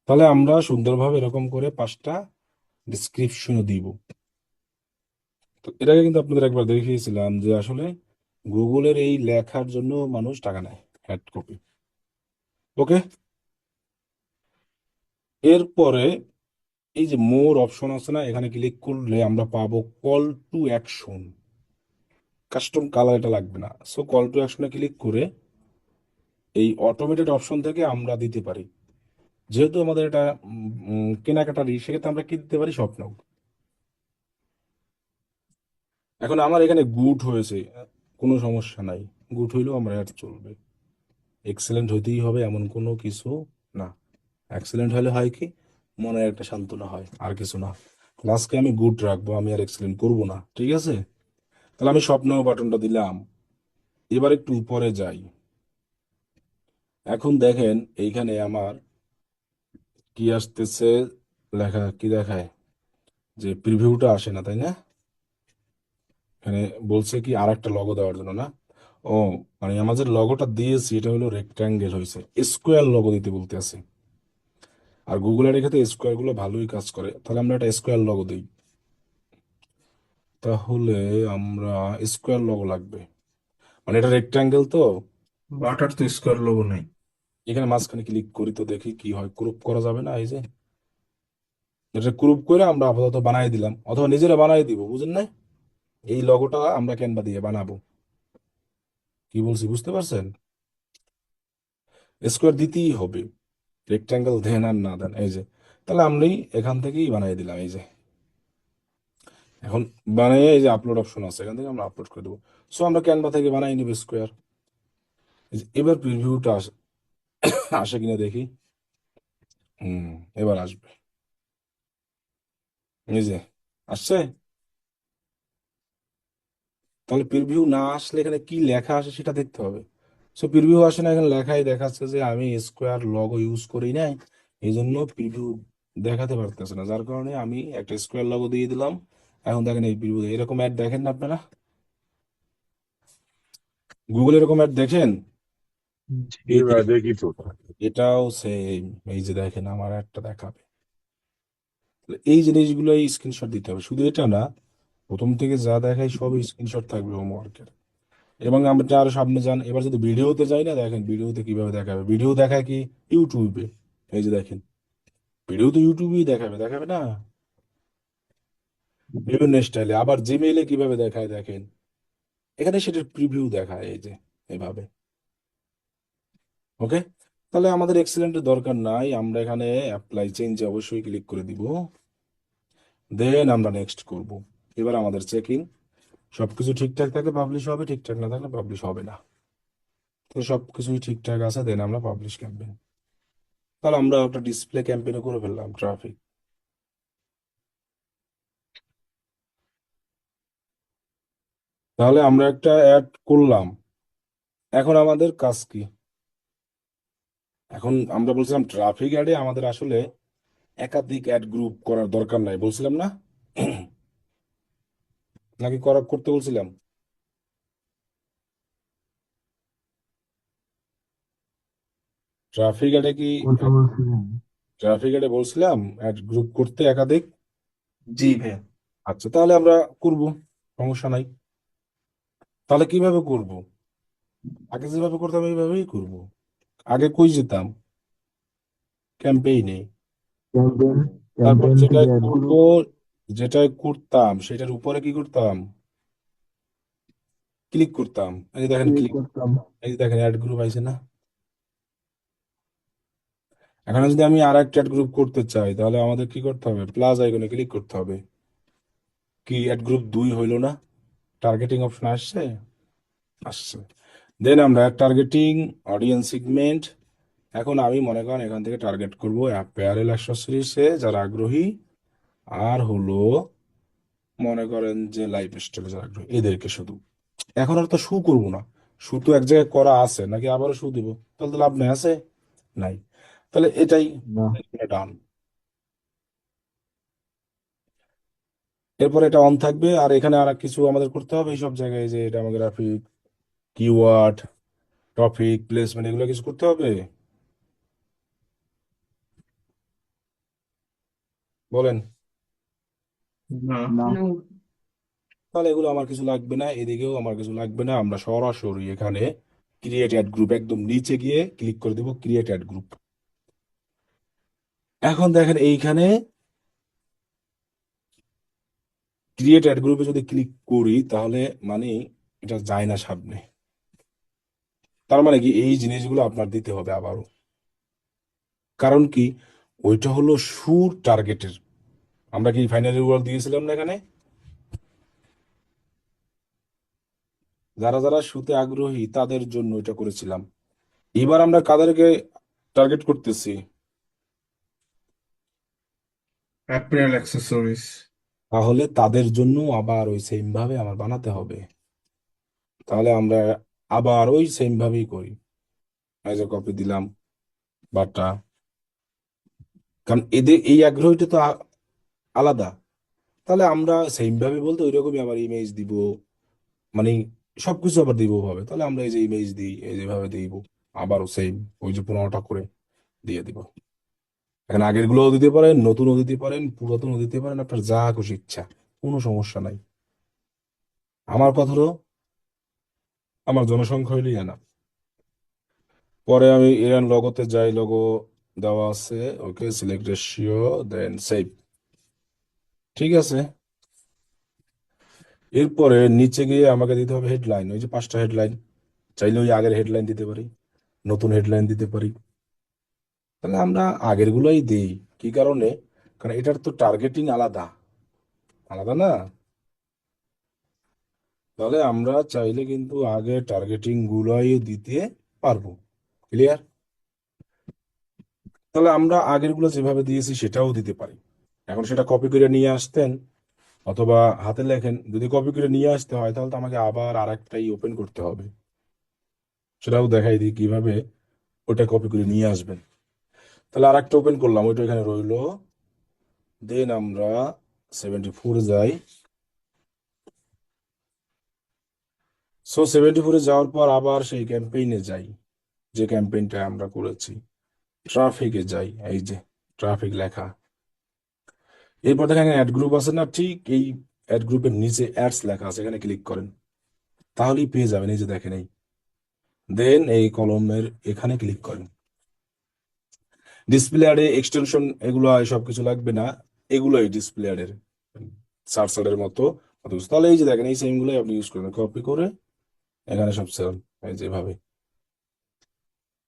তাহলে আমরা সুন্দরভাবে এরকম করে 5টা ডিসক্রিপশনও দিব। তো এর আগে কিন্তু আপনাদের একবার দেখিয়েছিলাম যে আসলে গুগলের এই লেখার জন্য মানুষ টাকা নেয়, অ্যাড কপি। ওকে। এরপরে এই যে মোর অপশন আছে না, এখানে ক্লিক করলে আমরা পাবো call to action. Custom colour এটা লাগবে না, সো কল টু অ্যাকশনে ক্লিক করে এই অটোমেটেড অপশন থেকে আমরা দিতে পারি, যেহেতু আমাদের এটা কেনাকাটার সেক্ষেত্রে আমরা কি দিতে পারি, স্বপ্ন। এখন আমার এখানে গুড হয়েছে, কোনো সমস্যা নাই, গুড হইলেও আমরা অ্যাড চলবে। এক্সেলেন্ট হইতেই হবে এমন কোনো কিছু না, এক্সেলেন্ট হলে হয় কি, মনে একটা সান্ত্বনা হয়, আর কিছু না। লাস্টকে আমি গুড রাখবো, আমি আর এক্সেলেন্ট করব না, ঠিক আছে। তাহলে আমি স্বপ্ন বাটনটা দিলাম। এবার একটু উপরে যাই। এখন দেখেন এইখানে আমার কি আসতেছে, লেখা কি দেখায়, যে প্রিভিউটা আসে না, তাই না? এখানে বলছে কি আর একটা লগো দেওয়ার জন্য না। ও, মানে আমার যে লগোটা দিয়েছি এটা হলো রেক্ট্যাঙ্গেল হয়েছে, স্কোয়ার লগো দিতে বলতে আছে। আর গুগলের এক্ষেত্রে স্কোয়ার গুলো ভালোই কাজ করে, তাহলে আমরা একটা স্কোয়ার লগো দিই। তাহলে আমরা স্কোয়ার লগো লাগবে, মানে এটা রেক্ট্যাঙ্গেল তো। বাটার তো স্কোয়ার লোগো নাই। এখানে মাঝখানে ক্লিক করি তো দেখি কি হয়, ক্রপ করা যাবে না, এই যে এটা ক্রপ করে আমরা আপাতত বানাই দিলাম, অথবা নিজেরা বানাই দিব, বুঝেন না? এই লগোটা আমরা ক্যানভা দিয়ে বানাবো। কি বলছি বুঝতে পারছেন? স্কোয়ার দিতেই হবে, রেক্ট্যাঙ্গেল দেন আর না দেন, এই যে। তাহলে আমি এখান থেকেই বানিয়ে দিলাম, এই যে। এখন বানিয়ে এই যে আপলোড অপশন আছে, এখান থেকে আমরা আপলোড করে দেবো। সো আমরা ক্যানভা থেকে বানাই নিব স্কোয়ার। এবার প্রিভিউটা আসে আসে কিনা দেখি। হুম, এবার আসবে, এই যে আসছে। তাহলে প্রিভিউ না আসলে এখানে কি লেখা আসে সেটা দেখতে হবে। সো প্রিভিউ আসে না, এখানে লেখাই দেখাচ্ছে যে আমি স্কোয়ার লগো ইউজ করি নাই, এই জন্য প্রিভিউ দেখাতে পারতেছে না, যার কারণে আমি একটা স্কোয়ার লগো দিয়ে দিলাম। এখন দেখেন এই প্রিভিউ, এরকম অ্যাড দেখেন না আপনারা? গুগল এরকম অ্যাড দেখেন? জি ভাই, দেখি তো। এটাও সেম, এই যে দেখেন আমার একটা দেখাবে। তাহলে এই জিনিসগুলো স্ক্রিনশট দিতে হবে, শুধু এটা না, প্রথম থেকে যা দেখাই সব স্ক্রিনশট থাকবে হোমওয়ার্কের। এবং আমরা আরো সামনে যান, এবার যদি ভিডিওতে যাই না, দেখেন ভিডিওতে কিভাবে দেখাবে। ভিডিও দেখায় কি ইউটিউবে, এই যে দেখেন ভিডিও তো ইউটিউবেই দেখাবে, দেখাবে না বিভিন্ন স্টাইলে। আবার জিমেইলে কিভাবে দেখায় দেখেন, এখানে সেটার প্রিভিউ দেখায়, এই যে এভাবে। ওকে। তাহলে আমাদের এক্সেলেন্টের দরকার নাই, আমরা এখানে অ্যাপ্লাই চেঞ্জে অবশ্যই ক্লিক করে দিব, দেন আমরা নেক্সট করব। এবার আমাদের চেকিং, সবকিছু ঠিকঠাক থাকলে পাবলিশ হবে, ঠিকঠাক না থাকলে পাবলিশ হবে না। তো সবকিছুই ঠিকঠাক আছে, দেন আমরা পাবলিশ ক্যাম্পেইন। তাহলে আমরা একটা ডিসপ্লে ক্যাম্পেইনও করে ফেললাম, ট্রাফিক। তাহলে আমরা একটা অ্যাড করলাম, এখন আমাদের কাজ কি? এখন আমরা বলছিলাম ট্রাফিক অ্যাডে আমাদের আসলে একাধিক অ্যাড গ্রুপ করার দরকার নাই বলছিলাম না? নাকি করতে বলছিলাম? ট্রাফিক অ্যাডে কি কোনটা বলছিলেন? ট্রাফিক অ্যাডে বলছিলাম অ্যাড গ্রুপ করতে একাধিক? জি ভাইয়া। আচ্ছা, তাহলে আমরা করব, সমস্যা নাই। তাহলে কিভাবে করব? আগে যেভাবে করতাম এইভাবেই করব। আগে কই যেতাম? ক্যাম্পেইনে। ক্যাম্পেইন তারপর ক্যাম্পেইন যেটা থেকে অ্যাড করব, গ্রুপ যেটা করতাম সেটার উপরে কি করতাম? ক্লিক করতাম। এই যে দেখেন ক্রিয়েট ক্লিক, করতাম। এই যে দেখেন অ্যাড গ্রুপ আইছে না? এখন যদি আমি আর একটা অ্যাড গ্রুপ করতে চাই তাহলে আমাদের কি করতে হবে? প্লাস আইকনে ক্লিক করতে হবে। কি অ্যাড গ্রুপ 2 হইলো না? টার্গেটিং অপশন আসছে? আসছে। দেন আমরা টার্গেটিং অডিয়েন্স সেগমেন্ট। এখন আমি মনে করেন এখান থেকে টার্গেট করব অ্যাপারেল অ্যাক্সেসরিজে যারা আগ্রহী, আর হলো মনে করেন যে লাইফ স্টাইলে যারা আগ্রহী এদেরকে শুধু। এখন আর তো শু করবো না, শু তো এক জায়গায় করা আছে, নাকি আবারও শু দিব? তাহলে তো লাভ নাই, আছে নাই। তাহলে এটাই না, ডান। এরপর এটা অন থাকবে, আর এখানে আর কিছু আমাদের করতে হবে এই সব জায়গায়, যে এটা আমাদের গ্রাফিক, কিওয়ার্ড, টপিক, প্লেসমেন্ট, এগুলো কিছু করতে হবে। বলেন। না। না, নো। তাহলে এগুলো আমার কিছু লাগবে না, এদিকেও আমার কিছু লাগবে না। আমরা সরাসরি এখানে ক্রিয়েট অ্যাড গ্রুপ একদম নিচে গিয়ে ক্লিক করে দেবো ক্রিয়েট অ্যাড গ্রুপ। এখন দেখেন এইখানে ক্রিয়েট অ্যাড গ্রুপে যদি ক্লিক করি তাহলে মানে এটা যায় না সামনে। তার মানে কি এই জিনিসগুলো আপনার দিতে হবে আবারও। কারণ কি, ওইটা হলো সুর টার্গেটের। আমরা কি ফাইনাল রিওয়ার্ড দিয়েছিলাম না এখানে? যারা যারা শুতে আগ্রহী তাদের জন্য এটা করেছিলাম। এবার আমরা কাদেরকে টার্গেট করতেছি? Apparel accessories. তাহলে তাদের জন্য আবার ওই সেম ভাবে আমার বানাতে হবে। তাহলে আমরা আবার ওই সেম ভাবেই করি। এই যে কপি দিলাম বাটা, কারণ এদের এই আগ্রহীটা তো আলাদা। তাহলে আমরা সেম ভাবে বলতে ওই রকমই আবার ইমেজ দিব, মানে সবকিছু আবার দিব ভাবে। তাহলে আমরা এই যে ইমেজ দিই এই যেভাবে দিব, আবারও সেম ওই যে 15টা করে দিয়ে দিব। এখানে আগের গুলোও দিতে পারেন, নতুনও দিতে পারেন, পুরাতনও দিতে পারেন, আপনার যা খুশি ইচ্ছা, কোনো সমস্যা নাই। আমার কথা হলো আমার জনসংখ্যা হইলেই না। পরে আমি এরান লগোতে যাই, লগো দেওয়া আছে, ওকে সিলেক্ট রেশিও, দেন সেভ। ঠিক আছে। এরপরে নিচে গিয়ে আমাকে দিতে হবে হেডলাইন, ওই যে 5টা হেডলাইন। চাইলে ওই আগের হেডলাইন দিতে পারি, নতুন হেডলাইন দিতে পারি। তাহলে আমরা আগের গুলোই দিই। কি কারণে? কারণ এটার তো টার্গেটিং আলাদা, আলাদা না? তাহলে আমরা চাইলে কিন্তু আগে টার্গেটিং গুলোই দিতে পারবো। ক্লিয়ার? তাহলে আমরা আগের গুলো যেভাবে দিয়েছি সেটাও দিতে পারি। এখন সেটা কপি করে নিয়ে আসতেন অথবা হাতে লেখেন, যদি কপি করে নিয়ে আসতে হয় তাহলে তো আমাকে আবার আরেকটাই ওপেন করতে হবে। সেটাও দেখাই দিই কিভাবে ওটা কপি করে নিয়ে আসবেন। তাহলে আরেকটা ওপেন করলাম, ওইটা এখানে রইলো। দেন আমরা 74 যাই। সো 74 যাওয়ার পর আবার সেই ক্যাম্পেইনে যাই, যে ক্যাম্পেইনটা আমরা করেছি। ট্রাফিকে যাই, এই যে ট্রাফিক লেখা। এরপর দেখেন অ্যাড গ্রুপ আছে না, ঠিক এই অ্যাড গ্রুপের নিচে অ্যাডস লেখা আছে, এখানে ক্লিক করেন তাহলেই পেয়ে যাবেন। এই যে দেখেন এই, দেন এই কলমের এখানে ক্লিক করেন। ডিসপ্লে অ্যাডে এক্সটেনশন এগুলো সব কিছু লাগবে না, এগুলোই ডিসপ্লে অ্যাডের সার্চারের মতো অত কিছু। তাহলে এই যে দেখেন এই সেম গুলোই আপনি ইউজ করবেন, কপি করে এখানে সব সেম এই যেভাবে।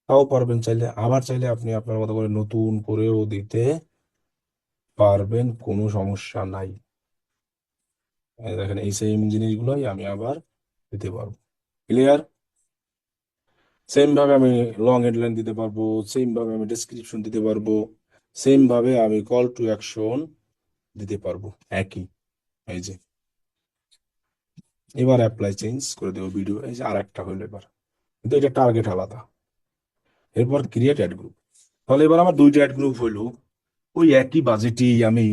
তাও পারবেন চাইলে, আবার চাইলে আপনি আপনার মতো করে নতুন করেও দিতে পারবেন, কোনো সমস্যা নাই। এই দেখেন এই সেম জিনিসগুলোই আমি আবার দিতে পারবো। ক্লিয়ার? সেম ভাবে আমি লং হেডলাইন দিতে পারবো, সেম ভাবে আমি ডেসক্রিপশন দিতে পারবো, সেম ভাবে আমি কল টু অ্যাকশন দিতে পারবো একই। এই যে এবার অ্যাপ্লাই চেঞ্জ করে দেবো ভিডিও, এই যে আর একটা হলো এবার, কিন্তু এটা টার্গেট আলাদা। এরপর ক্রিয়েট অ্যাড গ্রুপ। তাহলে এবার আমার 2টা অ্যাড গ্রুপ হইলো, ওই একই বাজেটেই আমি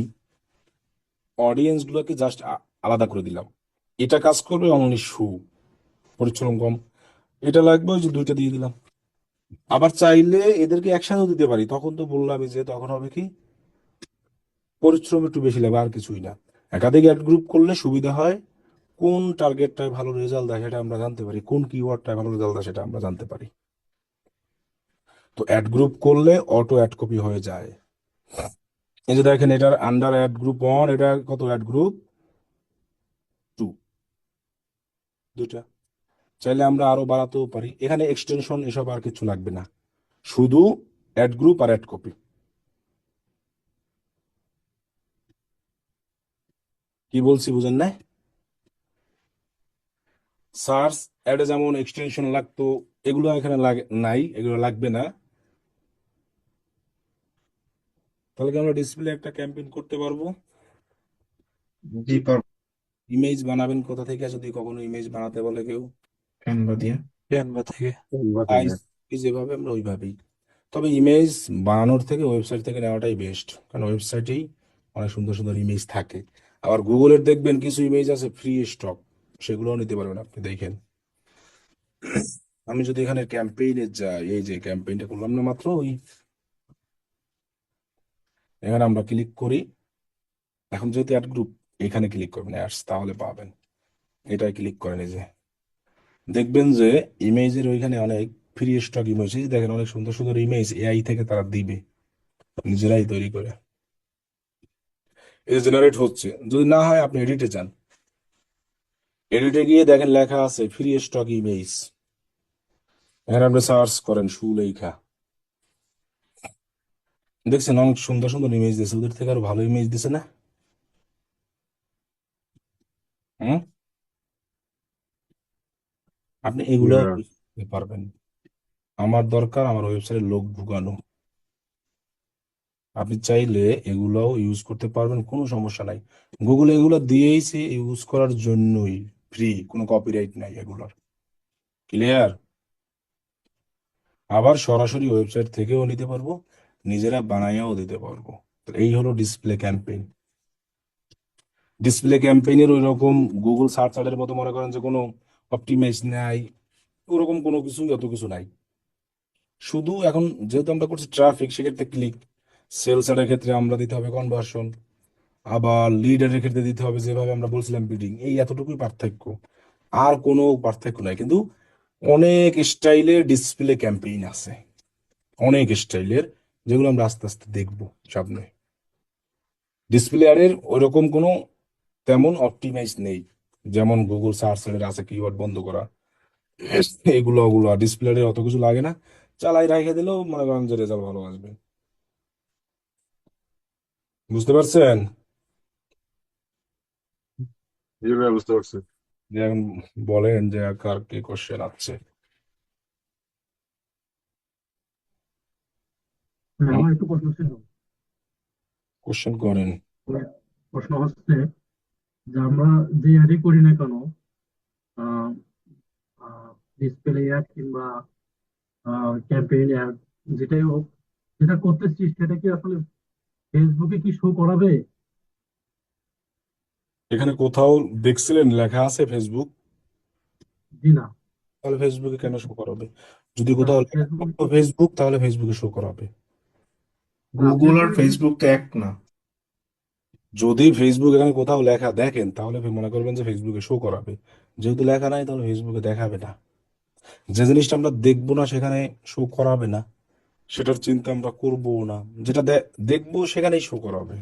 অডিয়েন্স গুলোকে জাস্ট আলাদা করে দিলাম। এটা কাজ করবে অনলি শু, পরিশ্রম কম। এটা লাগবে, ওই যে দুইটা দিয়ে দিলাম। আবার চাইলে এদেরকে একসাথেও দিতে পারি, তখন তো বললাম যে তখন হবে কি পরিশ্রম একটু বেশি লাগবে, আর কিছুই না। একাধিক অ্যাড গ্রুপ করলে সুবিধা হয়, কোন টার্গেটটায় ভালো রেজাল্ট দেয় সেটা আমরা জানতে পারি, কোন কিওয়ার্ডটায় ভালো রেজাল্ট দেয় সেটা আমরা জানতে পারি। তো অ্যাড গ্রুপ করলে অটো অ্যাড কপি হয়ে যায়। এই যে দেখেন, এটার আন্ডার অ্যাড গ্রুপ 1, এটা কত অ্যাড গ্রুপ 2, দুইটা। চাইলে আমরা আরো বাড়াতেও পারি, এখানে এক্সটেনশন এসব আর কিছু লাগবে না, শুধু অ্যাড গ্রুপ আর অ্যাড কপি। কি বলছি বুঝেন না? সার্চ অ্যাডে যেমন এক্সটেনশন লাগতো, এগুলো এখানে নাই, এগুলো লাগবে না। তাহলে কি আমরা ডিসপ্লে একটা ক্যাম্পেইন করতে পারবো? জি, পারবো। ইমেজ বানাবেন কোথা থেকে, যদি কখনো ইমেজ বানাতে বলে কেউ? ক্যানভা দিয়ে। ক্যানভা থেকে। সাইজ যেভাবে আমরা ওইভাবেই। তবে ইমেজ বানানোর থেকে ওয়েবসাইট থেকে নেওয়াটাই বেস্ট, কারণ ওয়েবসাইটেই অনেক সুন্দর সুন্দর ইমেজ থাকে। আবার গুগলের দেখবেন কিছু ইমেজ আছে ফ্রি স্টক, সেগুলোও নিতে পারবেন আপনি, দেখেন। আমি যদি এখানে ক্যাম্পেইনে যাই, এই যে ক্যাম্পেইনটা করলাম না মাত্র, ওই এখানে আমরা ক্লিক করি। এখন যেহেতু অ্যাড গ্রুপ, এখানে ক্লিক করবেন অ্যাডস, তাহলে পাবেন। এটাই ক্লিক করেন, এই যে দেখবেন যে ইমেজের ওইখানে অনেক ফ্রি স্টক ইমেজ, দেখেন অনেক সুন্দর সুন্দর ইমেজ এআই থেকে তারা দিবে, নিজেরাই তৈরি করে। এই জেনারেট হচ্ছে, যদি না হয় আপনি এডিটে যান, এডিটে গিয়ে দেখেন লেখা আছে ফ্রি স্টক ইমেজ, এখানে আপনি সার্চ করেন সুলেখা, দেখছেন অনেক সুন্দর সুন্দর ইমেজ দিয়েছে, ওদের থেকে আরো ভালো ইমেজ দিছে না? হুম, আপনি এগুলো করতে পারবেন। আমার দরকার আমার ওয়েবসাইটে লোক ঢুকানো, আপনি চাইলে এগুলোও ইউজ করতে পারবেন, কোনো সমস্যা নাই। গুগল এগুলো দিয়েইছে ইউজ করার জন্যই, ফ্রি, কোনো কপিরাইট নাই এগুলোর। ক্লিয়ার? আবার সরাসরি ওয়েবসাইট থেকেও নিতে পারবো, নিজেরা বানাইয়াও দিতে পারবো। তো এই হলো ডিসপ্লে ক্যাম্পেইন। ডিসপ্লে ক্যাম্পেইনের ওই রকম গুগল সার্চ অ্যাডের মতো মনে করেন যে কোনো অপটিমাইজ নাই, ওরকম কোনো কিছু, অত কিছু নাই। শুধু এখন যেহেতু আমরা করছি ট্রাফিক, সেক্ষেত্রে ক্লিক, সেলস অ্যাডের ক্ষেত্রে আমরা দিতে হবে কনভার্সন, আবার লিডারের ক্ষেত্রে দিতে হবে যেভাবে আমরা বলছিলাম বিডিং, এই এতটুকুই পার্থক্য, আর কোনো পার্থক্য নাই। কিন্তু অনেক স্টাইলের ডিসপ্লে ক্যাম্পেইন আছে, অনেক স্টাইলের, যেগুলো আমরা আস্তে আস্তে দেখবো সামনে। ডিসপ্লে অ্যাডের ওইরকম কোনো তেমন অপটিমাইজ নেই, যেমন গুগল সার্চ এর আছে কিওয়ার্ড বন্ধ করা, এগুলো ওগুলো ডিসপ্লে এর অত কিছু লাগে না, চালাই রেখে দিলেও মনে করেন যে রেজাল্ট ভালো আসবে। বুঝতে পারছেন? বুঝতে পারছি। যে এখন বলেন যে কার কি কোশ্চেন আছে? আমার একটু প্রশ্ন ছিল। কোশ্চেন করেন। প্রশ্ন হচ্ছে যে আমরা যে অ্যাডই করি না কেন, ডিসপ্লে অ্যাড কিংবা ক্যাম্পেইন অ্যাড, যেটাই হোক, যেটা করতেছি সেটা কি আসলে ফেসবুকে কি শো করাবে? এখানে কোথাও দেখছিলেন লেখা আছে ফেসবুক? জি না। তাহলে ফেসবুকে কেন শো করাবে? যদি না, কোথাও লেখা ফেসবুক, থাকতো ফেসবুক, তাহলে ফেসবুকে শো করাবে। গুগল আর ফেসবুক তো এক না। যদি ফেসবুক এখানে কোথাও লেখা দেখেন, তাহলে মনে করবেন যে ফেসবুকে শো করাবে। যেহেতু লেখা নাই, তাহলে ফেসবুকে দেখাবে না। যে জিনিসটা আমরা দেখবো না সেখানে শো করাবে না, সেটার চিন্তা আমরা করবো না। যেটা দেখবো সেখানেই শো করাবে।